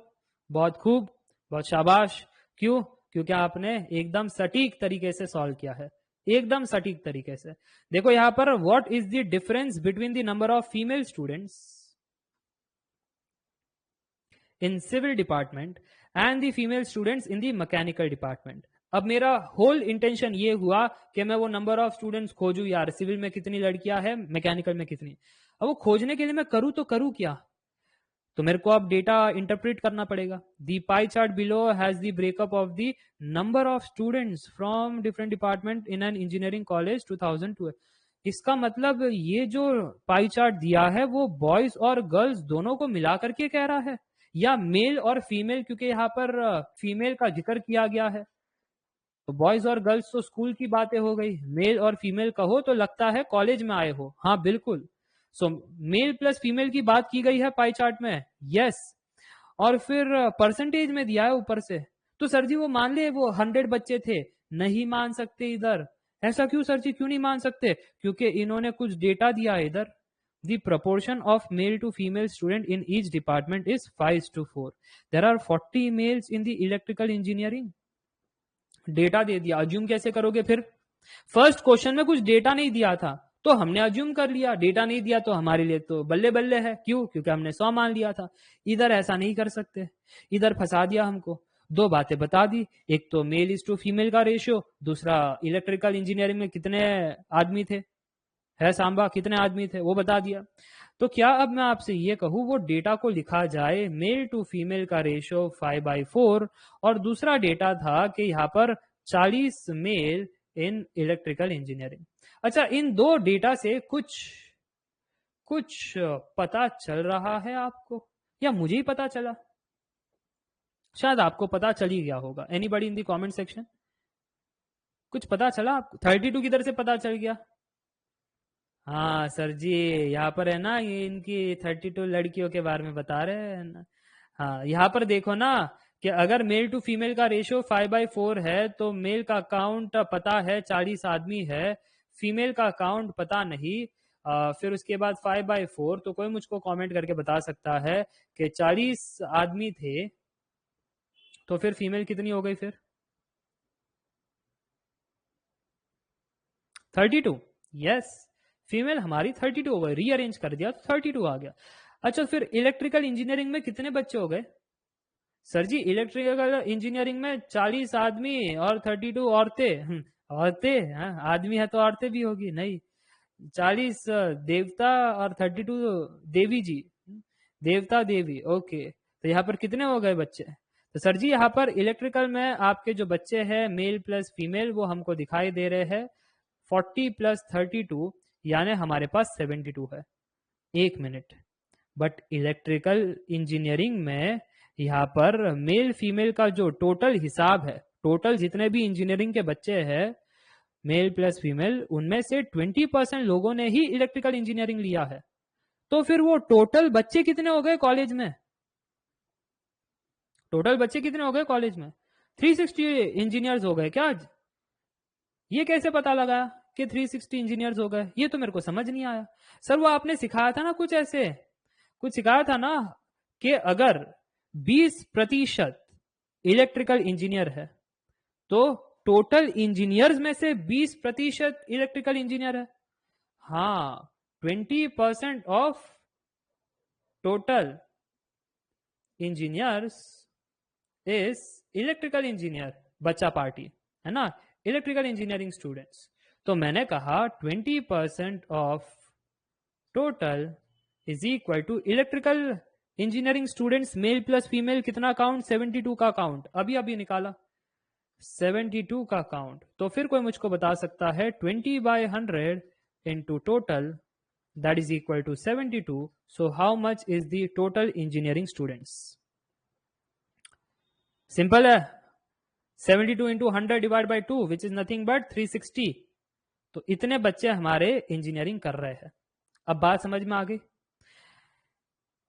बहुत खूब, बहुत शाबाश। क्यों? क्योंकि आपने एकदम सटीक तरीके से सॉल्व किया है, एकदम सटीक तरीके से। देखो यहां पर what is the difference between the number of female students in civil department and the female students in the mechanical department. अब मेरा होल इंटेंशन ये हुआ कि मैं वो नंबर ऑफ स्टूडेंट्स खोजूं यार, सिविल में कितनी लड़कियां हैं, मैकेनिकल में कितनी। अब वो खोजने के लिए मैं करूं तो करूं क्या? तो मेरे को अब डेटा इंटरप्रेट करना पड़ेगा। The pie chart below has the breakup of the number of students from different department in an engineering college 2002। इसका मतलब ये जो पाई चार्ट दिया है वो बॉयज और गर्ल्स दोनों को मिला करके कह रहा है, या मेल और फीमेल, क्योंकि यहाँ पर फीमेल का जिक्र किया गया है। तो बॉयज और गर्ल्स तो स्कूल की बातें हो गई, मेल और फीमेल कहो तो लगता है कॉलेज में आए हो। हाँ बिल्कुल। सो मेल प्लस फीमेल की बात की गई है पाई चार्ट में, यस। और फिर परसेंटेज में दिया है ऊपर से। तो सर जी वो मान ले वो 100 बच्चे थे, नहीं मान सकते इधर। ऐसा क्यों सर जी, क्यों नहीं मान सकते? क्योंकि इन्होंने कुछ डेटा दिया है इधर। The proportion of male to female student in each department is 5:4. There are 40 males in the electrical engineering. Data दे दिया, अज्यूम कैसे करोगे फिर? फर्स्ट क्वेश्चन में कुछ डेटा नहीं दिया था तो हमने अज्यूम कर लिया, डेटा नहीं दिया तो हमारे लिए तो बल्ले बल्ले है। क्यों? क्योंकि हमने 100 मान लिया था। इधर ऐसा नहीं कर सकते, इधर फंसा दिया हमको। दो बातें बता दी, एक तो मेल इज टू फीमेल का रेशियो, दूसरा इलेक्ट्रिकल इंजीनियरिंग में कितने आदमी थे, है सांबा कितने आदमी थे, वो बता दिया। तो क्या अब मैं आपसे ये कहूं वो डेटा को लिखा जाए मेल टू फीमेल का रेशियो 5/4, और दूसरा डेटा था कि यहाँ पर 40 मेल इन इलेक्ट्रिकल इंजीनियरिंग। अच्छा, इन दो डेटा से कुछ कुछ पता चल रहा है आपको, या मुझे ही पता चला? शायद आपको पता चल ही गया होगा। Anybody in the comment section, कुछ पता चला आपको? 32 किधर से पता चल गया? हाँ सर जी, यहाँ पर है ना ये इनकी 32 लड़कियों के बारे में बता रहे हैं ना। हाँ यहाँ पर देखो ना कि अगर मेल टू फीमेल का रेशियो 5/4 है तो मेल का काउंट पता है 40 आदमी है, फीमेल का काउंट पता नहीं। फिर उसके बाद 5/4, तो कोई मुझको कमेंट करके बता सकता है कि 40 आदमी थे तो फिर फीमेल कितनी हो गई फिर? 32। यस, फीमेल हमारी 32 हो गई, रीअरेंज कर दिया तो 32 आ गया। अच्छा फिर इलेक्ट्रिकल इंजीनियरिंग में कितने बच्चे हो गए? सर जी इलेक्ट्रिकल इंजीनियरिंग में 40 आदमी और 32 औरतें। औरतें? हाँ आदमी है तो औरतें भी होगी, नहीं। 40 देवता और 32 देवी जी। देवता देवी, ओके। तो यहाँ पर कितने हो गए बच्चे? तो सर जी यहाँ पर इलेक्ट्रिकल में आपके जो बच्चे हैं मेल प्लस फीमेल वो हमको दिखाई दे रहे हैं 40 + 32, यानी हमारे पास 72 है। एक मिनट, बट इलेक्ट्रिकल इंजीनियरिंग में यहाँ पर मेल फीमेल का जो टोटल हिसाब है, टोटल जितने भी इंजीनियरिंग के बच्चे हैं मेल प्लस फीमेल, उनमें से 20% लोगों ने ही इलेक्ट्रिकल इंजीनियरिंग लिया है। तो फिर वो टोटल बच्चे कितने हो गए कॉलेज में? टोटल बच्चे कितने हो गए कॉलेज में? 360 इंजीनियर्स हो गए क्या आज? ये कैसे पता लगा कि 360 इंजीनियर्स हो गए? ये तो मेरे को समझ नहीं आया। सर वो आपने सिखाया था ना कुछ ऐसे, कुछ सिखाया था ना कि अगर 20% इलेक्ट्रिकल इंजीनियर है तो टोटल इंजीनियर्स में से 20% इलेक्ट्रिकल इंजीनियर है। हाँ 20% of total engineers is electrical engineer, बच्चा पार्टी है ना, इलेक्ट्रिकल इंजीनियरिंग स्टूडेंट्स। तो मैंने कहा 20% of total is equal to electrical engineering students male plus female कितना काउंट, 72 का काउंट, अभी अभी निकाला 72 का काउंट। तो फिर कोई मुझको बता सकता है 20/100 into total that is equal to 72, so how much is the total engineering students? Simple है, 72 into 100 divide by 2 which is nothing but 360। तो इतने बच्चे हमारे इंजीनियरिंग कर रहे हैं। अब बात समझ में आ गई?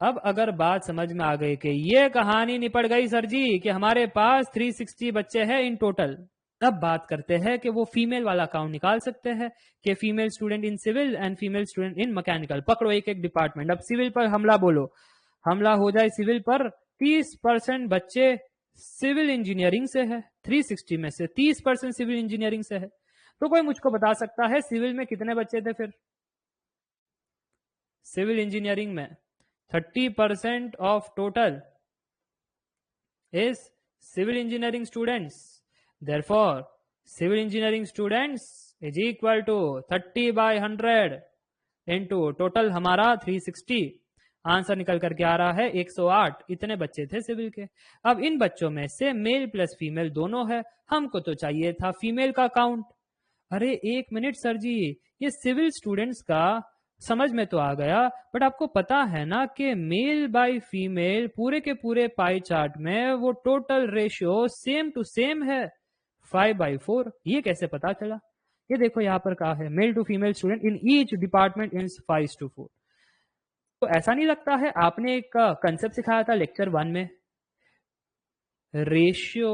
अब अगर बात समझ में आ गई कि ये कहानी निपट गई सर जी कि हमारे पास 360 बच्चे हैं इन टोटल, अब बात करते हैं कि वो फीमेल वाला काउंट निकाल सकते हैं कि female student in civil and female student in mechanical. पकड़ो एक एक डिपार्टमेंट। अब सिविल पर हमला बोलो, हमला हो जाए सिविल पर। 30% बच्चे सिविल इंजीनियरिंग से है, 360 में से 30% सिविल इंजीनियरिंग से है। तो कोई मुझको बता सकता है सिविल में कितने बच्चे थे? फिर सिविल इंजीनियरिंग में 30% of total is civil engineering students. Therefore, civil engineering students is equal to 30/100 into total हमारा 360। आंसर निकल करके आ रहा है 108। इतने बच्चे थे सिविल के। अब इन बच्चों में से मेल प्लस फीमेल दोनों है, हमको तो चाहिए था फीमेल का काउंट। अरे एक मिनट सर जी, ये सिविल स्टूडेंट्स का समझ में तो आ गया, बट आपको पता है ना कि मेल बाय फीमेल पूरे के पूरे पाई चार्ट में वो total ratio same to same है, 5/4। ये कैसे पता चला? ये देखो यहाँ पर कहा है male to female student in each department in 5:4। तो ऐसा नहीं लगता है आपने एक कंसेप्ट सिखाया था लेक्चर 1 में, ratio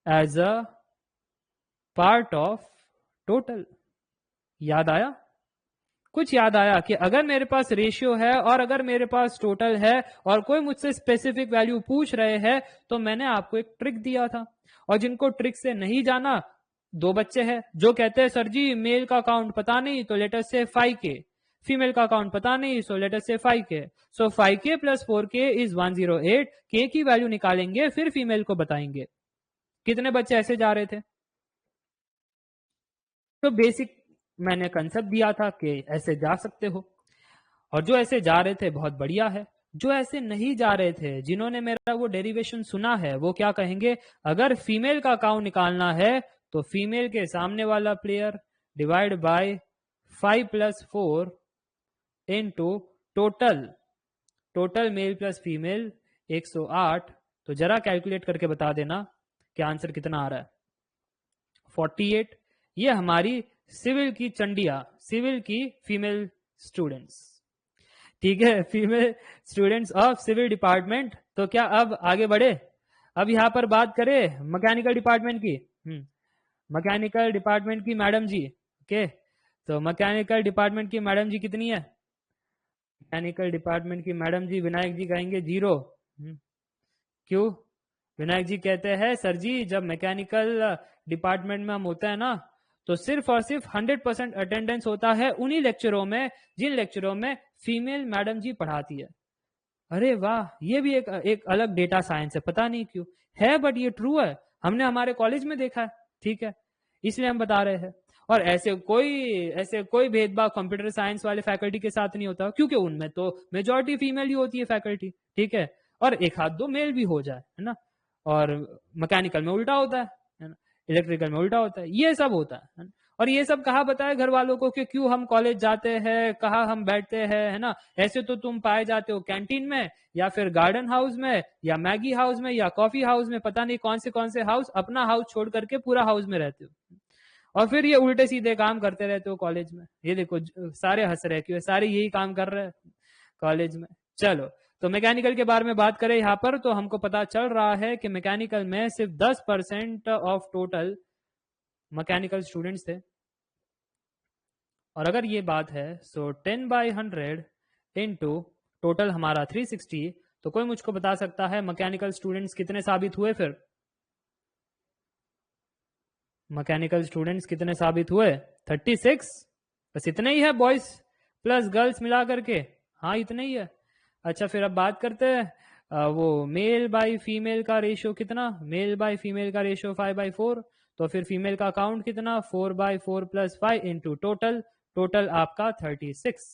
as a part of total? याद आया? कुछ याद आया कि अगर मेरे पास रेशियो है और अगर मेरे पास टोटल है और कोई मुझसे स्पेसिफिक वैल्यू पूछ रहे हैं, तो मैंने आपको एक ट्रिक दिया था। और जिनको ट्रिक से नहीं जाना, 2 बच्चे हैं जो कहते हैं सर जी मेल का काउंट पता नहीं, तो लेट अस से 5K, फीमेल का काउंट पता नहीं, सो लेट अस से 5K। So 5K plus 4K is 108। K की वैल्यू निकालेंगे फिर फीमेल को बताएंगे। कितने बच्चे ऐसे जा रहे थे? तो बेसिक मैंने कंसेप्ट दिया था कि ऐसे जा सकते हो, और जो ऐसे जा रहे थे बहुत बढ़िया है। जो ऐसे नहीं जा रहे थे, जिन्होंने मेरा वो डेरिवेशन सुना है, वो क्या कहेंगे? अगर फीमेल का काउंट निकालना है तो फीमेल के सामने वाला player divide by 5 + 4 into total male plus female 108। तो जरा कैलकुलेट करके बता देना कि आंसर कितना आ रहा है। 48। ये हमारी सिविल की चंडिया, सिविल की फीमेल स्टूडेंट्स, ठीक है, female students of civil department. तो क्या अब आगे बढ़े? अब यहां पर बात करें मैकेनिकल डिपार्टमेंट की। मैकेनिकल डिपार्टमेंट की मैडम जी, ओके, तो मैकेनिकल डिपार्टमेंट की मैडम जी कितनी है? मैकेनिकल डिपार्टमेंट की मैडम जी, विनायक जी कहेंगे 0। क्यों? विनायक जी कहते हैं सर जी जब मैकेनिकल डिपार्टमेंट में हम होते हैं ना, तो सिर्फ और सिर्फ 100% अटेंडेंस होता है उन्हीं लेक्चरों में जिन लेक्चरों में फीमेल मैडम जी पढ़ाती है। अरे वाह, ये भी एक अलग डेटा साइंस है, पता नहीं क्यों है, बट ये ट्रू है, हमने हमारे कॉलेज में देखा है, ठीक है, इसलिए हम बता रहे हैं। और ऐसे कोई भेदभाव कंप्यूटर साइंस वाले फैकल्टी के साथ नहीं होता, क्योंकि उनमें तो मेजॉरिटी फीमेल ही होती है फैकल्टी, ठीक है, और एक हाथ 2 मेल भी हो जाए, है ना। और मैकेनिकल में उल्टा होता है ना, इलेक्ट्रिकल में उल्टा होता है, ये सब होता है ना? और ये सब कहा बताए घर वालों को कि क्यों हम कॉलेज जाते हैं, कहाँ हम बैठते हैं, है ना। ऐसे तो तुम पाए जाते हो कैंटीन में, या फिर गार्डन हाउस में, या मैगी हाउस में, या कॉफी हाउस में, पता नहीं कौन से हाउस, अपना हाउस छोड़ करके पूरा हाउस में रहते हो, और फिर ये उल्टे सीधे काम करते रहते हो कॉलेज में। ये देखो सारे हंस रहे, क्यों? सारे यही काम कर रहे हैं कॉलेज में। चलो, तो मैकेनिकल के बारे में बात करें यहाँ पर, तो हमको पता चल रहा है कि मैकेनिकल में सिर्फ 10% ऑफ टोटल मैकेनिकल स्टूडेंट्स थे। और अगर ये बात है, सो 10/100 इंटू टोटल हमारा 360, तो कोई मुझको बता सकता है मैकेनिकल स्टूडेंट्स कितने साबित हुए? फिर मैकेनिकल स्टूडेंट्स कितने साबित हुए? 36। बस इतने ही है, बॉयज प्लस गर्ल्स मिला करके। हाँ इतना ही है। अच्छा फिर अब बात करते हैं वो मेल बाय फीमेल का रेशियो कितना, मेल बाय फीमेल का रेशियो 5/4, तो फिर फीमेल का काउंट कितना 4/4 + 5 इंटू टोटल, टोटल आपका 36।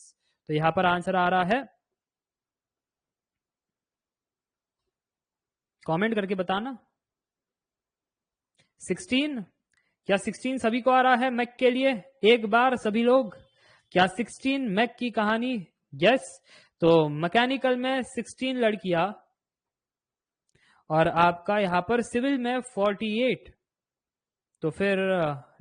तो यहां पर आंसर आ रहा है, कमेंट करके बताना 16। क्या 16 सभी को आ रहा है मैक के लिए? एक बार सभी लोग, क्या 16 मैक की कहानी? यस। तो मैकेनिकल में 16 लड़कियां और आपका यहां पर सिविल में 48। तो फिर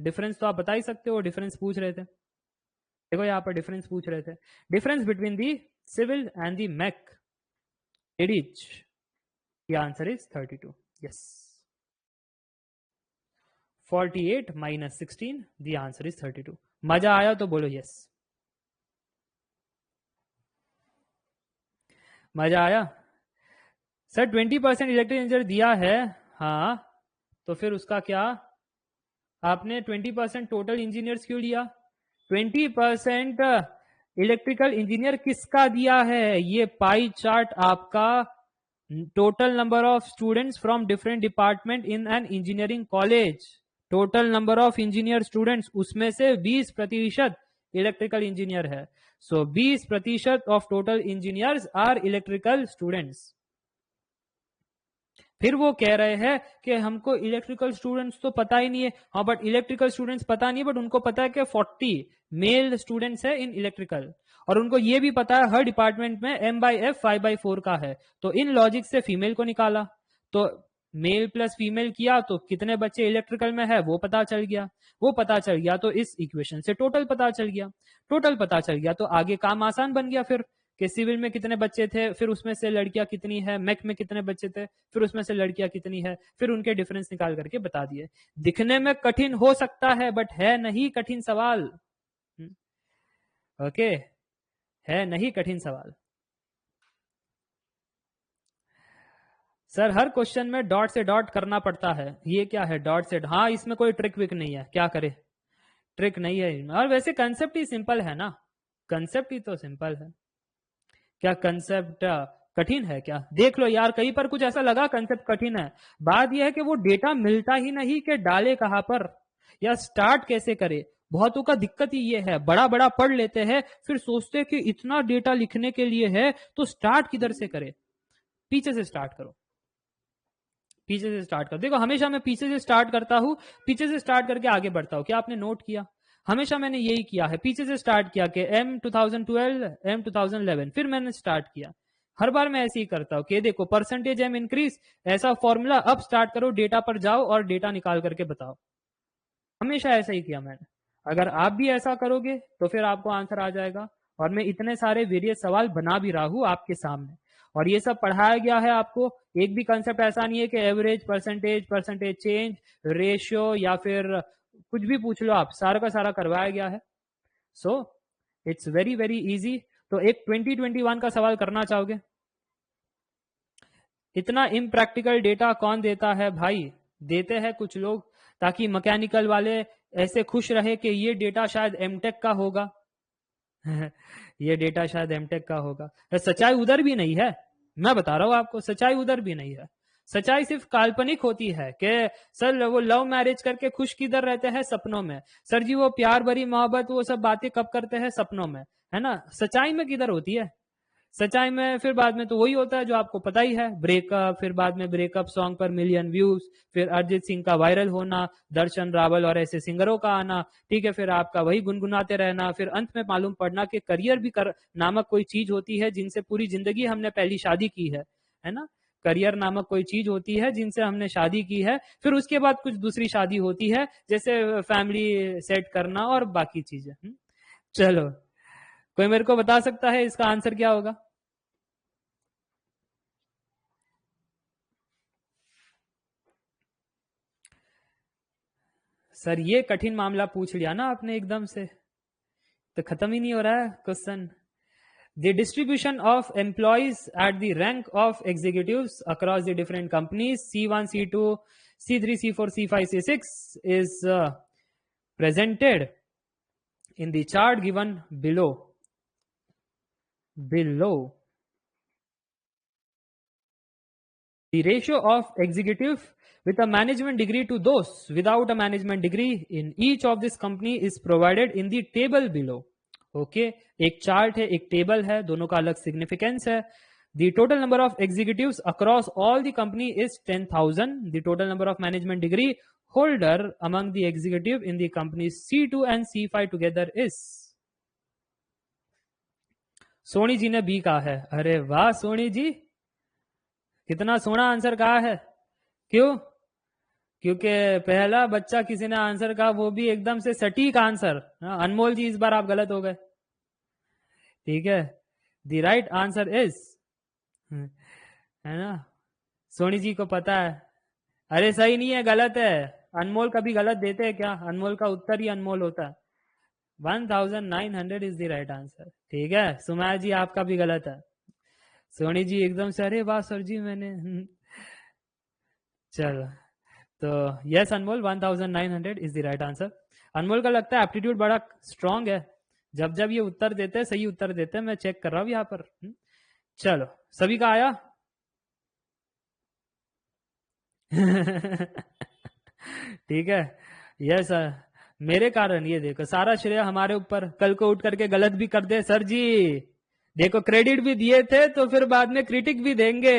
डिफरेंस तो आप बता ही सकते हो, डिफरेंस पूछ रहे थे। देखो यहां पर डिफरेंस पूछ रहे थे, difference between the civil and the mech एडिच। The answer is 32। Yes, 48 - 16, the answer is 32। मजा आया तो बोलो यस। मजा आया सर? 20% इलेक्ट्रिक इंजीनियर दिया है, हाँ। तो फिर उसका क्या, आपने 20% टोटल इंजीनियर्स क्यों लिया? 20% इलेक्ट्रिकल इंजीनियर किसका दिया है? ये पाई चार्ट आपका total number of students from different department in an engineering college, total number of engineer students, उसमें से 20% इलेक्ट्रिकल इंजीनियर है। So 20% of total engineers are electrical students. फिर वो कह रहे हैं कि हमको इलेक्ट्रिकल स्टूडेंट्स तो पता ही नहीं है। हाँ बट इलेक्ट्रिकल स्टूडेंट्स पता नहीं, बट उनको पता है कि 40 मेल स्टूडेंट्स है इन इलेक्ट्रिकल, और उनको ये भी पता है हर डिपार्टमेंट में m/f 5/4 का है। तो इन लॉजिक से फीमेल को निकाला, तो मेल प्लस फीमेल किया तो कितने बच्चे इलेक्ट्रिकल में है वो पता चल गया। वो पता चल गया तो इस इक्वेशन से टोटल पता चल गया। टोटल पता चल गया तो आगे काम आसान बन गया फिर, कि सिविल में कितने बच्चे थे, फिर उसमें से लड़कियां कितनी है, मैक में कितने बच्चे थे, फिर उसमें से लड़कियां कितनी है, फिर उनके डिफरेंस निकाल करके बता दिए। दिखने में कठिन हो सकता है बट है नहीं कठिन सवाल। ओके, है नहीं कठिन सवाल। सर हर क्वेश्चन में डॉट से डॉट करना पड़ता है, ये क्या है डॉट से? हाँ इसमें कोई ट्रिक विक नहीं है, क्या करे, ट्रिक नहीं है। और वैसे कंसेप्ट ही सिंपल है ना, कंसेप्ट ही तो सिंपल है। क्या कंसेप्ट कठिन है क्या? देख लो यार, कहीं पर कुछ ऐसा लगा कंसेप्ट कठिन है, बात यह है कि वो डेटा मिलता ही नहीं कि डाले कहां पर या स्टार्ट कैसे करे। बहुतों का दिक्कत ही ये है, बड़ा बड़ा पढ़ लेते हैं फिर सोचते हैं कि इतना डेटा लिखने के लिए है तो स्टार्ट किधर से करे। पीछे से स्टार्ट करो, पीछे से स्टार्ट करो। देखो हमेशा मैं पीछे से स्टार्ट करता हूं, पीछे से स्टार्ट करके आगे बढ़ता हूं। क्या आपने नोट किया? हमेशा मैंने यही किया है, पीछे से स्टार्ट किया कि M 2012 M 2011, फिर मैंने स्टार्ट किया। हर बार मैं ऐसे ही करता हूं कि देखो परसेंटेज M इंक्रीज, ऐसा फॉर्मूला, अब स्टार्ट करो, डेटा पर जाओ और डेटा निकाल करके बताओ। हमेशा ऐसा ही किया मैंने। अगर आप भी ऐसा करोगे तो फिर आपको आंसर आ जाएगा। और मैं इतने सारे वेरियस सवाल बना भी रहा हूं आपके सामने, और ये सब पढ़ाया गया है आपको। एक भी कंसेप्ट ऐसा नहीं है कि average, percentage, percentage change, ratio या फिर कुछ भी पूछ लो आप, सारा का सारा करवाया गया है। So it's very very easy. तो एक 2021 का सवाल करना चाहोगे? इतना इम्प्रैक्टिकल डेटा कौन देता है भाई? देते हैं कुछ लोग, ताकि मैकेनिकल वाले ऐसे खुश रहे कि ये डेटा शायद एमटेक का होगा। ये डेटा शायद एमटेक का होगा। सच्चाई उधर भी नहीं है, मैं बता रहा हूं आपको, सच्चाई उधर भी नहीं है। सच्चाई सिर्फ काल्पनिक होती है कि सर वो लव मैरिज करके खुश किधर रहते हैं? सपनों में। सर जी वो प्यार भरी मोहब्बत वो सब बातें कब करते हैं? सपनों में, है ना। सच्चाई में किधर होती है? सच्चाई में फिर बाद में तो वही होता है जो आपको पता ही है, ब्रेकअप, फिर बाद में ब्रेकअप सॉन्ग पर मिलियन व्यूज, फिर अरिजीत सिंह का वायरल होना, दर्शन रावल और ऐसे सिंगरों का आना, ठीक है, फिर आपका वही गुनगुनाते रहना, फिर अंत में मालूम पड़ना कि करियर भी नामक कोई चीज होती है जिनसे पूरी जिंदगी हमने पहली शादी की है ना। करियर नामक कोई चीज होती है जिनसे हमने शादी की है, फिर उसके बाद कुछ दूसरी शादी होती है, जैसे फैमिली सेट करना और बाकी चीजें। चलो, कोई मेरे को बता सकता है इसका आंसर क्या होगा? सर ये कठिन मामला पूछ लिया ना आपने एकदम से, तो खत्म ही नहीं हो रहा है question. The distribution of employees at the rank of executives across the different companies C1 C2 C3 C4 C5 C6 is presented in the chart given below. below the ratio of executive with a management degree to those without a management degree in each of this company is provided in the table below. Okay एक chart है, एक table है, दोनों का अलग significance है. The total number of executives across all the company is 10,000. The total number of management degree holder among the executive in the companies C2 and C5 together is. Soni ji ने B कहा है. अरे वाह सोनी जी, कितना सोना आंसर कहा है. क्यों? क्योंकि पहला बच्चा किसी ने आंसर कहा, वो भी एकदम से सटीक आंसर. अनमोल जी इस बार आप गलत हो गए. ठीक है, द राइट आंसर इज, है ना, सोनी जी को पता है. अरे सही नहीं है, गलत है. अनमोल कभी गलत देते हैं क्या? अनमोल का उत्तर ही अनमोल होता है. 1900 इज द राइट आंसर. ठीक है, सुमाया जी आपका भी गलत है. सोनी जी एकदम से अरे वाह सर जी मैंने चलो, तो yes Anmol 1900 is the right answer. Anmol का लगता है एप्टीट्यूड बड़ा स्ट्रांग है. जब जब ये उत्तर देते हैं सही उत्तर देते हैं. मैं चेक कर रहा हूं यहाँ पर. चलो, सभी का आया. ठीक है, यस मेरे कारण ये देखो सारा श्रेय हमारे ऊपर. कल को उठ करके गलत भी कर दे सर जी, देखो क्रेडिट भी दिए थे तो फिर बाद में क्रिटिक भी देंगे,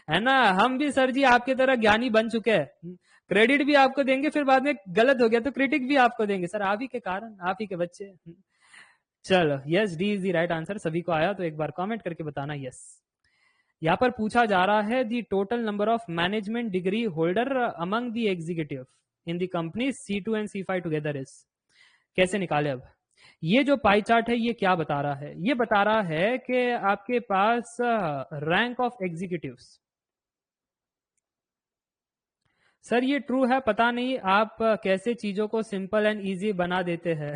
है ना. हम भी सर जी आपकी तरह ज्ञानी बन चुके हैं. क्रेडिट भी आपको देंगे, फिर बाद में गलत हो गया तो क्रिटिक भी आपको देंगे. सर आप ही के कारण, आप ही के बच्चे. चलो, yes D is the right answer. सभी को आया तो एक बार कमेंट करके बताना यस. यहाँ पर पूछा जा रहा है दी total number of management degree holder among the executive in the company C2 and C5 together is. कैसे निकाले? अब ये जो पाई चार्ट है ये क्या बता रहा है? ये बता रहा है कि आपके पास रैंक ऑफ एग्जीक्यूटिव्स. सर ये ट्रू है, पता नहीं आप कैसे चीजों को सिंपल एंड इजी बना देते हैं.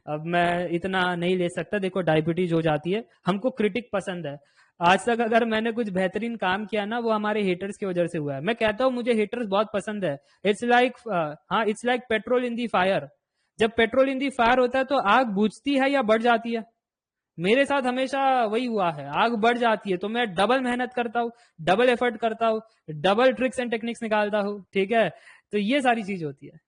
अब मैं इतना नहीं ले सकता. देखो डायबिटीज हो जाती है, हमको क्रिटिक पसंद है. आज तक अगर मैंने कुछ बेहतरीन काम किया ना, वो हमारे हेटर्स की वजह से हुआ है. मैं कहता हूँ मुझे हेटर्स बहुत पसंद है. इट्स लाइक हाँ, it's like petrol in the fire. जब पेट्रोल इन दी फायर होता है तो आग बुझती है या बढ़ जाती है? मेरे साथ हमेशा वही हुआ है, आग बढ़ जाती है. तो मैं डबल मेहनत करता हूँ, डबल एफर्ट करता हूँ, डबल ट्रिक्स एंड टेक्निक्स निकालता हूँ. ठीक है, तो ये सारी चीज होती है.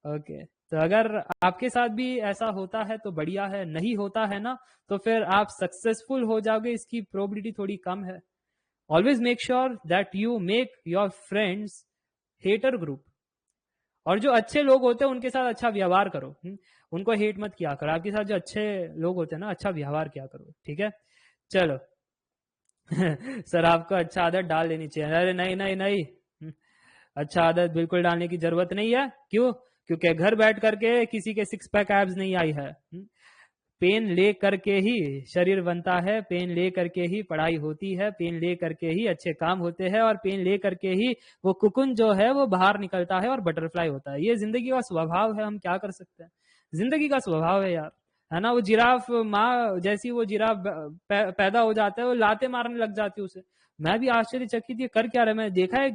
ओके, तो अगर आपके साथ भी ऐसा होता है तो बढ़िया है. नहीं होता है ना, तो फिर आप सक्सेसफुल हो जाओगे, इसकी प्रोबेबिलिटी थोड़ी कम है. Always make sure that you make your friends hater group. और जो अच्छे लोग होते हैं उनके साथ अच्छा व्यवहार करो. उनको हेट मत किया करो. आपके साथ जो अच्छे लोग होते हैं ना, अच्छा व्यवहार किया करो. ठीक है, चलो. सर आपको अच्छा आदत डाल लेनी चाहिए. अरे नहीं नहीं नहीं, अच्छा आदत बिल्कुल डालने की जरूरत नहीं है. क्यों? क्योंकि घर बैठ करके किसी के सिक्स पैक एब्स नहीं आई है. पेन ले करके ही शरीर बनता है, पेन ले करके ही पढ़ाई होती है, पेन ले करके ही अच्छे काम होते हैं, और पेन ले करके ही वो कुकुन जो है वो बाहर निकलता है और बटरफ्लाई होता है. ये जिंदगी का स्वभाव है, हम क्या कर सकते हैं. जिंदगी का स्वभाव है यार, है ना. वो जिराफ माँ जैसी वो जिराफ पैदा हो जाता है, वो लाते मारने लग जाती है उसे. मैं भी आश्चर्यचकित, ये कर क्या रहा है. मैंने देखा है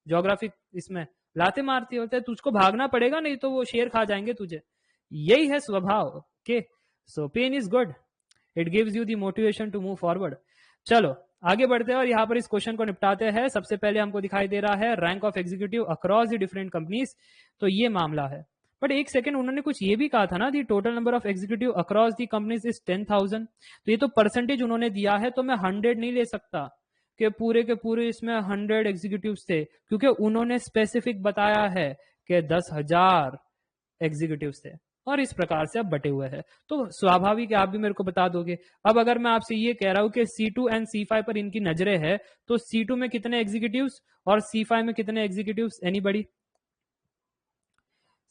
ज्योग्राफिक इसमें, लाते मारती होते हैं. तुझको भागना पड़ेगा, नहीं तो वो शेर खा जाएंगे तुझे. यही है स्वभाव के. So pain is good, it gives you the motivation to move forward. चलो आगे बढ़ते हैं और यहाँ पर इस क्वेश्चन को निपटाते हैं. सबसे पहले हमको दिखाई दे रहा है rank of executive across the different companies. तो ये मामला है. बट एक सेकंड, उन्होंने कुछ ये भी कहा था ना, दी total number of executive across the companies is 10,000. तो ये तो परसेंटेज उन्होंने दिया है, तो मैं 100 नहीं ले सकता कि पूरे के पूरे इसमें 100 एग्जीक्यूटिव थे, क्योंकि उन्होंने स्पेसिफिक बताया है कि 10,000 एग्जीक्यूटिव थे और इस प्रकार से अब बटे हुए हैं. तो स्वाभाविक है आप भी मेरे को बता दोगे. अब अगर मैं आपसे ये कह रहा हूं कि C2 एंड C5 पर इनकी नजरें है, तो C2 में कितने एग्जीक्यूटिव्स और C5 में कितने एग्जीक्यूटिव्स? एनीबडी?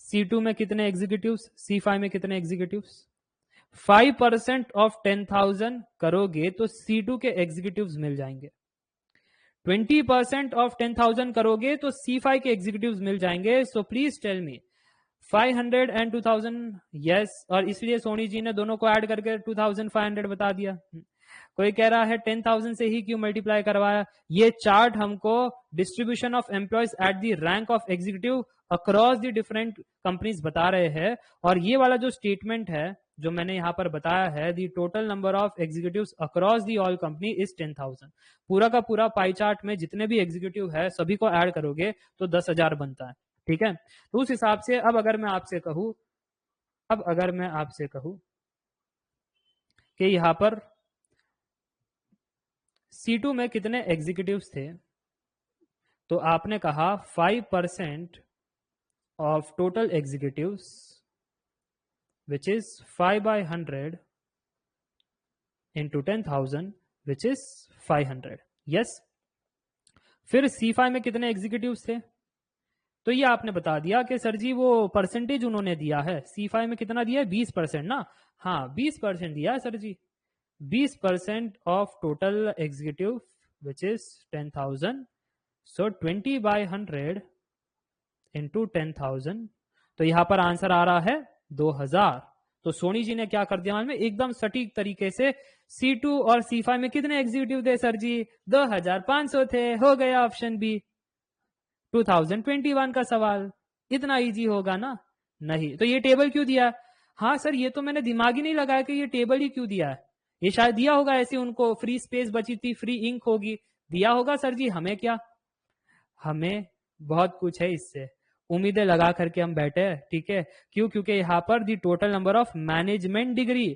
C2 में कितने एग्जीक्यूटिव्स, C5 में कितने एग्जीक्यूटिव्स? 5% ऑफ 10,000 करोगे तो C2 के एग्जीक्यूटिव्स मिल जाएंगे. 20% ऑफ 10,000 करोगे तो C5 के एग्जीक्यूटिव्स मिल जाएंगे. So please tell me 500 and 2000. Yes, और इसलिए सोनी जी ने दोनों को ऐड करके 2500 बता दिया. कोई कह रहा है 10,000 से ही क्यों मल्टीप्लाई करवाया? ये चार्ट हमको distribution of employees at the rank of executive across the different companies बता रहे हैं. और ये वाला जो स्टेटमेंट है जो मैंने यहाँ पर बताया है, दी total number of executives across the all company is 10,000। पूरा का पूरा पाई चार्ट में जितने भी एग्जीक्यूटिव है सभी को ऐड करोगे तो 10,000 बनता है। ठीक है, तो उस हिसाब से अब अगर मैं आपसे कहूं कि यहाँ पर C2 में कितने एग्जीक्यूटिव्स थे, तो आपने कहा 5% of total executives which is 5/100 into 10,000 which is 500। yes। फिर C5 में कितने एग्जीक्यूटिव्स थे, तो ये आपने बता दिया कि सर जी वो परसेंटेज उन्होंने दिया है, C5 में कितना दिया है, 20% ना। हाँ 20% दिया है sir ji, 20% of total executive which is 10,000। So 20/100 into 10,000, तो यहां पर आंसर आ रहा है 2,000। तो सोनी जी ने क्या कर दिया में एकदम सटीक तरीके से, C2 और C5 में कितने एग्जीक्यूटिव थे सर जी, 2,500 थे, हो गया ऑप्शन बी 2021 का सवाल। इतना इजी होगा ना, नहीं। तो ये टेबल क्यों दिया, हाँ सर ये तो मैंने दिमाग ही नहीं लगाया कि ये टेबल ही क्यों दिया है, ये शायद दिया होगा ऐसे, उनको फ्री स्पेस बची थी, फ्री इंक होगी, दिया होगा सर जी। हमें क्या, हमें बहुत कुछ है इससे, उम्मीदें लगा करके हम बैठे हैं। ठीक है, क्यों, क्योंकि यहाँ पर दी total number of management degree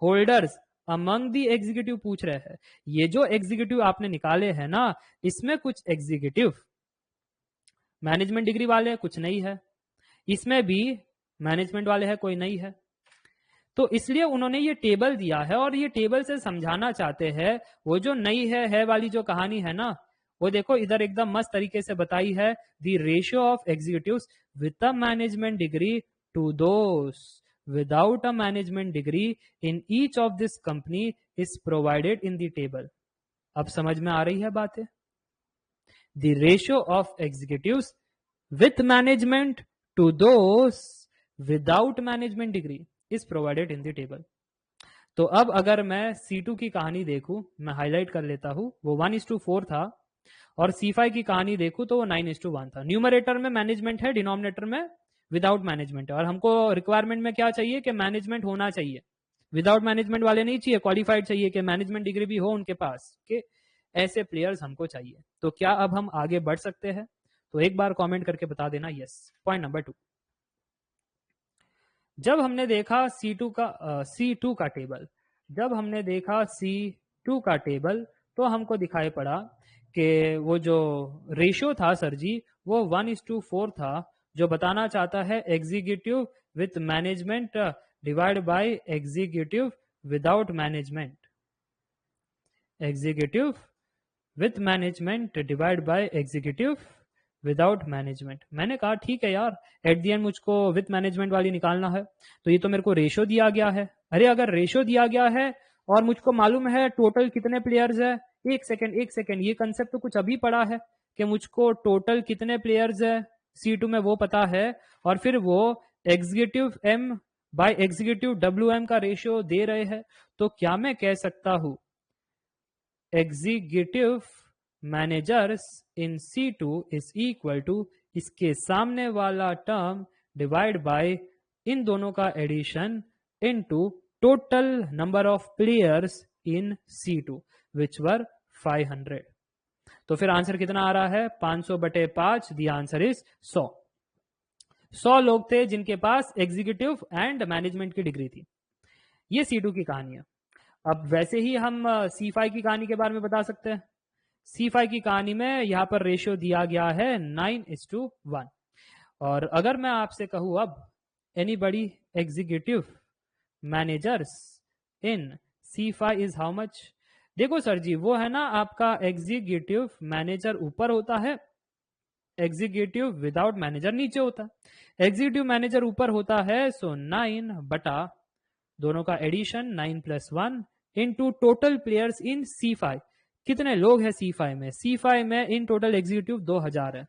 holders among the executive पूछ रहे हैं। ये जो एग्जीक्यूटिव आपने निकाले हैं ना, इसमें कुछ एग्जीक्यूटिव मैनेजमेंट डिग्री वाले हैं, कुछ नहीं है, इसमें भी मैनेजमेंट वाले हैं, कोई नहीं है। तो इसलिए उन्होंने ये टेबल दिया है और ये टेबल से समझाना चाहते हैं वो जो नई है वाली जो कहानी है ना, वो देखो इधर एकदम मस्त तरीके से बताई है, the ratio of executives with a management degree to those without a management degree in each of this company is provided in the table. अब समझ में आ रही है बातें, the ratio of executives with management to those without management degree is provided in the table. तो अब अगर मैं C2 की कहानी देखूं, मैं हाईलाइट कर लेता हूं, वो 1:4 था, और C5 की कहानी देखूं तो वो 9:1 था। न्यूमरेटर में मैनेजमेंट है, डिनोमिनेटर में विदाउट मैनेजमेंट है, और हमको रिक्वायरमेंट में क्या चाहिए कि मैनेजमेंट होना चाहिए, विदाउट मैनेजमेंट वाले नहीं चाहिए, क्वालिफाइड चाहिए कि मैनेजमेंट डिग्री भी हो उनके पास, कि ऐसे प्लेयर्स हमको चाहिए। तो क्या अब हम आगे बढ़ सकते हैं, तो एक बार कमेंट करके बता देना यस। पॉइंट नंबर 2, जब हमने देखा C2 का टेबल, जब हमने देखा C2 का टेबल, तो हमको दिखाई पड़ा कि वो जो रेशियो था सर जी वो 1:4 था, जो बताना चाहता है executive with management divide by executive without management, executive with management divide by executive without management. मैंने कहा ठीक है यार, एट दी एंड मुझको विथ मैनेजमेंट वाली निकालना है, तो ये तो मेरे को रेशो दिया गया है। अरे अगर रेशो दिया गया है और मुझको मालूम है टोटल कितने प्लेयर्स है, एक सेकेंड, ये कंसेप्ट तो कुछ अभी पड़ा है कि मुझको टोटल कितने प्लेयर्स है C2 में वो पता है, और फिर वो executive M by executive WM का रेशियो दे रहे हैं, तो क्या मैं कह सकता हूं executive managers in C2 is equal to इसके सामने वाला टर्म डिवाइड बाय इन दोनों का addition into total number of players in C2 which were 500। तो फिर आंसर कितना आ रहा है, 500/5। द आंसर इज 100 लोग थे जिनके पास एग्जीक्यूटिव एंड मैनेजमेंट की डिग्री थी। ये C2 की कहानी है। अब वैसे ही हम C5 की कहानी के बारे में बता सकते हैं। C5 की कहानी में यहां पर रेशियो दिया गया है 9:1, और अगर मैं आपसे कहूं अब anybody executive managers in C5 is how much, देखो सर जी वो है ना आपका एग्जीक्यूटिव मैनेजर ऊपर होता है, एग्जीक्यूटिव विदाउट मैनेजर नीचे होता है। एग्जीक्यूटिव मैनेजर ऊपर होता है, सो 9 बटा दोनों का addition 9 + 1 into total players in C5। कितने लोग हैं C5 में, C5 में इन टोटल एग्जीक्यूटिव 2000 है,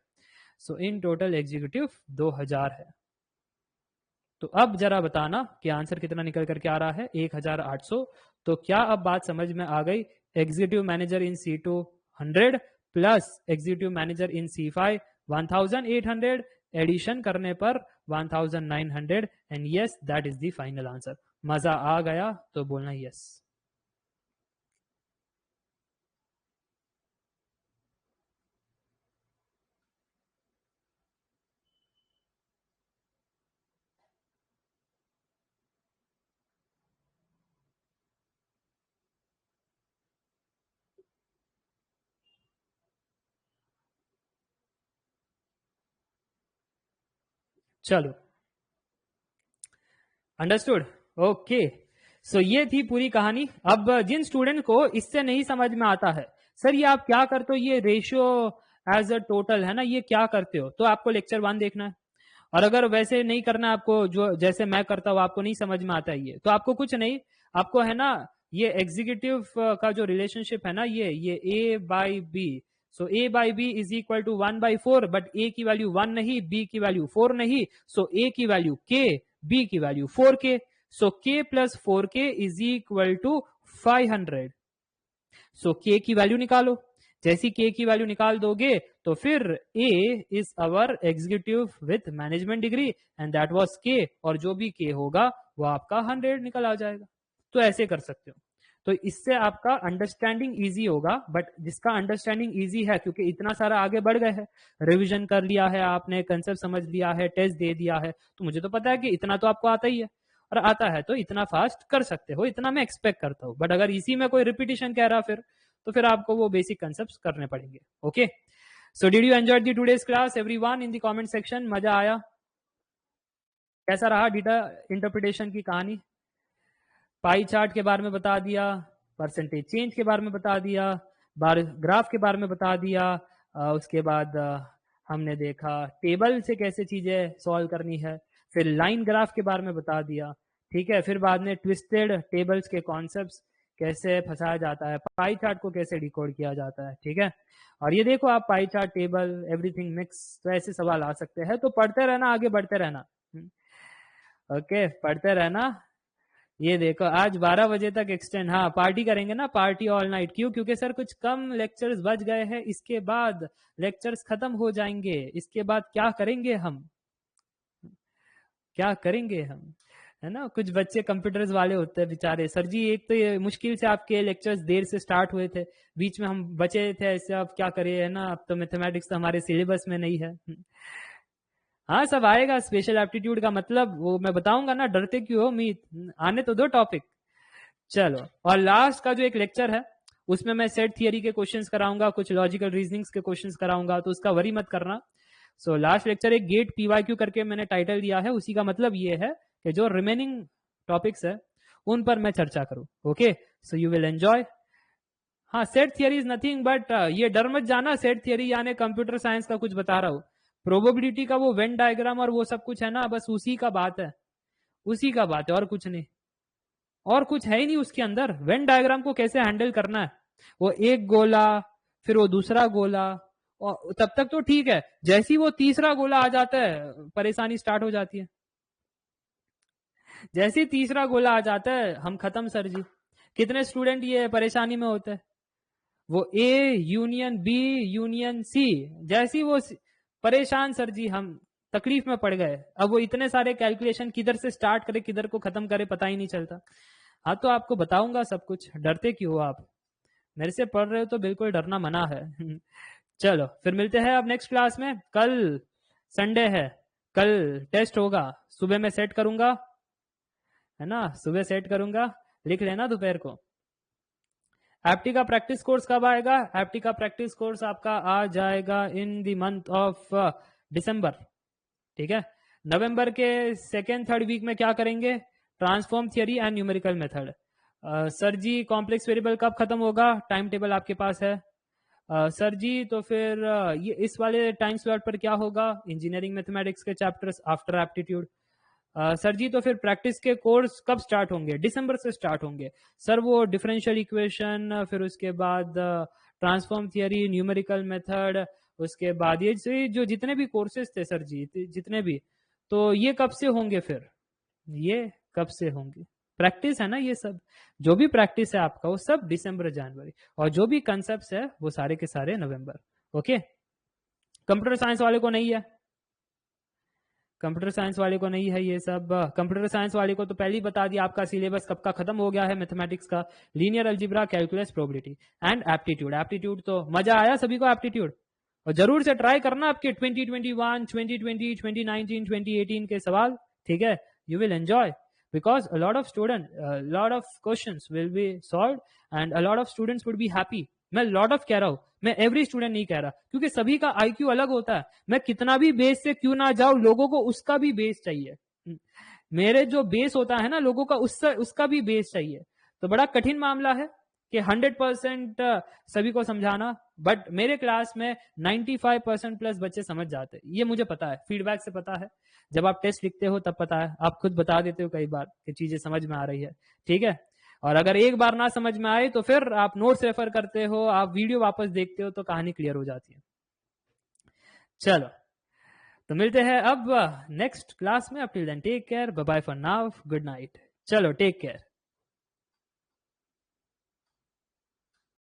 सो इन टोटल एग्जीक्यूटिव 2000 है। तो अब जरा बताना कि आंसर कितना निकल करके आ रहा है, 1800। तो क्या अब बात समझ में आ गई, एग्जीक्यूटिव मैनेजर इन C2 100 प्लस एग्जीक्यूटिव मैनेजर इन C5 1800, एडिशन करने पर 1900, and yes that is the final answer. मजा आ गया तो बोलना यस। चलो, अंडरस्टूड। ओके, सो ये थी पूरी कहानी। अब जिन स्टूडेंट को इससे नहीं समझ में आता है, सर ये आप क्या करते हो, ये रेशियो एज अ टोटल है ना, ये क्या करते हो, तो आपको लेक्चर 1 देखना है। और अगर वैसे नहीं करना आपको, जो जैसे मैं करता हूँ, आपको नहीं समझ में आता है ये, तो आपको कुछ नहीं, आपको है ना ये एग्जीक्यूटिव का जो रिलेशनशिप है ना, ये A by B, so A by B is equal to 1/4, but A की वैल्यू 1 नहीं, बी की वैल्यू 4 नहीं, सो ए की वैल्यू के, बी की value 4k, so k plus 4k is equal to 500। So k की वैल्यू निकालो। जैसी k की वैल्यू निकाल दोगे तो फिर a is our executive with management degree and that was k, और जो भी k होगा वो आपका 100 निकल आ जाएगा। तो ऐसे कर सकते हो, तो इससे आपका अंडरस्टैंडिंग इजी होगा। बट जिसका अंडरस्टैंडिंग इजी है, क्योंकि इतना सारा आगे बढ़ गए हैं, रिवीजन कर लिया है आपने, कंसेप्ट समझ लिया है, टेस्ट दे दिया है, तो मुझे तो पता है कि इतना तो आपको आता ही है, और आता है तो इतना फास्ट कर सकते हो, इतना मैं एक्सपेक्ट करता हूँ। बट अगर इसी में कोई रिपीटिशन कह रहा फिर, तो फिर आपको वो बेसिक कंसेप्ट करने पड़ेंगे। Okay, so did you enjoy the today's class everyone in the comment section? मजा आया? कैसा रहा डेटा इंटरप्रिटेशन की कहानी? पाई चार्ट के बारे में बता दिया, परसेंटेज चेंज के बारे में बता दिया, बार ग्राफ के बारे में बता दिया, उसके बाद हमने देखा टेबल से कैसे चीजें सॉल्व करनी है, फिर लाइन ग्राफ के बारे में बता दिया, ठीक है, फिर बाद में ट्विस्टेड टेबल्स के कॉन्सेप्ट्स कैसे फंसाया जाता है, पाई चार्ट को कैसे डिकोड किया जाता है, ठीक है। और ये देखो आप, pie chart, table, everything mix, तो ऐसे सवाल आ सकते हैं, तो पढ़ते रहना, आगे बढ़ते रहना। ओके, पढ़ते रहना। ये देखो आज 12 बजे तक एक्सटेंड, हाँ पार्टी करेंगे ना, पार्टी ऑल नाइट। क्यों? क्योंकि सर कुछ कम लेक्चर्स बच गए हैं, इसके बाद लेक्चर्स खत्म हो जाएंगे, इसके बाद क्या करेंगे हम, क्या करेंगे हम, है ना। कुछ बच्चे कंप्यूटर्स वाले होते हैं बेचारे, सर जी एक तो ये मुश्किल से आपके लेक्चर्स देर से स्टार्ट हुए थे, बीच में हम बचे थे ऐसे, अब क्या करें, है ना, अब तो मैथमेटिक्स तो हमारे सिलेबस में नहीं है। हाँ सब आएगा, स्पेशल एप्टीट्यूड का मतलब वो मैं बताऊंगा ना, डरते क्यों हो, मीत आने तो दो टॉपिक। चलो, और लास्ट का जो एक लेक्चर है उसमें मैं सेट थियरी के क्वेश्चंस कराऊंगा, कुछ लॉजिकल रीजनिंग्स के क्वेश्चंस कराऊंगा, तो उसका वरी मत करना। सो लास्ट लेक्चर एक गेट पीवाईक्यू करके मैंने टाइटल दिया है, उसी का मतलब ये है कि जो रिमेनिंग टॉपिक्स है उन पर मैं चर्चा करूं। Okay, so you will enjoy. हाँ, set theory is nothing but, ये डर मत जाना, सेट थियरी यानी कंप्यूटर साइंस का कुछ बता रहा हूं, प्रोबेबिलिटी का वो वेन डायग्राम और वो सब कुछ है ना, बस उसी का बात है, उसी का बात है, और कुछ नहीं, और कुछ है ही नहीं उसके अंदर। वेन डायग्राम को कैसे हैंडल करना है, वो एक गोला, फिर वो दूसरा गोला, और तब तक तो ठीक है, जैसे ही वो तीसरा गोला आ जाता है परेशानी स्टार्ट हो जाती है। जैसे ही तीसरा गोला आ जाता है हम खत्म सर जी। कितने स्टूडेंट ये परेशानी में होते हैं, वो A union B union C, जैसी वो परेशान सर जी, हम तकलीफ में पड़ गए। अब वो इतने सारे कैलकुलेशन किधर से स्टार्ट करे किधर को खत्म करे पता ही नहीं चलता। हाँ तो आपको बताऊंगा सब कुछ, डरते क्यों हो आप, मेरे से पढ़ रहे हो तो बिल्कुल डरना मना है। चलो फिर मिलते हैं अब नेक्स्ट क्लास में। कल संडे है, कल टेस्ट होगा, सुबह में सेट करूंगा, है ना, सुबह सेट करूंगा, लिख लेना दोपहर को। एप्टी का प्रैक्टिस कोर्स कब आएगा? एप्टी का प्रैक्टिस कोर्स आपका आ जाएगा in the month of December, ठीक है। नवंबर के सेकेंड थर्ड वीक में क्या करेंगे? Transform theory and numerical method. Sir ji complex variable कब खत्म होगा? टाइम टेबल आपके पास है। सर जी तो फिर ये इस वाले टाइम स्लॉट पर क्या होगा? इंजीनियरिंग मैथमेटिक्स के चैप्टर्स आफ्टर एप्टीट्यूड। सर जी तो फिर प्रैक्टिस के कोर्स कब स्टार्ट होंगे? दिसंबर से स्टार्ट होंगे सर, वो डिफरेंशियल इक्वेशन, फिर उसके बाद ट्रांसफॉर्म थियरी, न्यूमेरिकल मेथड, उसके बाद ये जो जितने भी कोर्सेज थे सर जी, जितने भी, तो ये कब से होंगे फिर? ये कब से होंगे? प्रैक्टिस है ना ये सब, जो भी प्रैक्टिस है आपका वो सब दिसंबर जनवरी, और जो भी कंसेप्ट है वो सारे के सारे नवंबर। ओके, कंप्यूटर साइंस वाले को नहीं है? कंप्यूटर साइंस वाले को नहीं है ये सब। कंप्यूटर साइंस वाले को तो पहले ही बता दिया आपका सिलेबस कब का खत्म हो गया है मैथमेटिक्स का। Linear algebra, calculus, probability and aptitude. Aptitude तो मजा आया सभी को एप्टीट्यूड, और जरूर से ट्राई करना आपके 2021, 2020, 2019, 2018 के सवाल, ठीक है। You will enjoy because a lot of lot of questions will be solved and a lot of students would be happy। मैं lot of कह रहा हूं, मैं every student नहीं कह रहा, क्योंकि सभी का IQ अलग होता है। मैं कितना भी बेस से क्यों ना जाऊं, लोगों को उसका भी बेस चाहिए। मेरे जो बेस होता है ना लोगों का, उसका भी बेस चाहिए। तो बड़ा कठिन मामला है कि 100% सभी को समझाना, बट मेरे क्लास में 95% प्लस बच्चे समझ जाते हैं, ये मुझे पता है, फीडबैक से पता है। जब आप टेस्ट लिखते हो तब पता है, आप खुद बता देते हो कई बार कि चीजें समझ में आ रही है, ठीक है। और अगर एक बार ना समझ में आए तो फिर आप नोट्स रेफर करते हो, आप वीडियो वापस देखते हो, तो कहानी क्लियर हो जाती है। चलो, तो मिलते हैं अब नेक्स्ट क्लास में। Up till then take care, bye bye for now, good night. चलो, टेक केयर।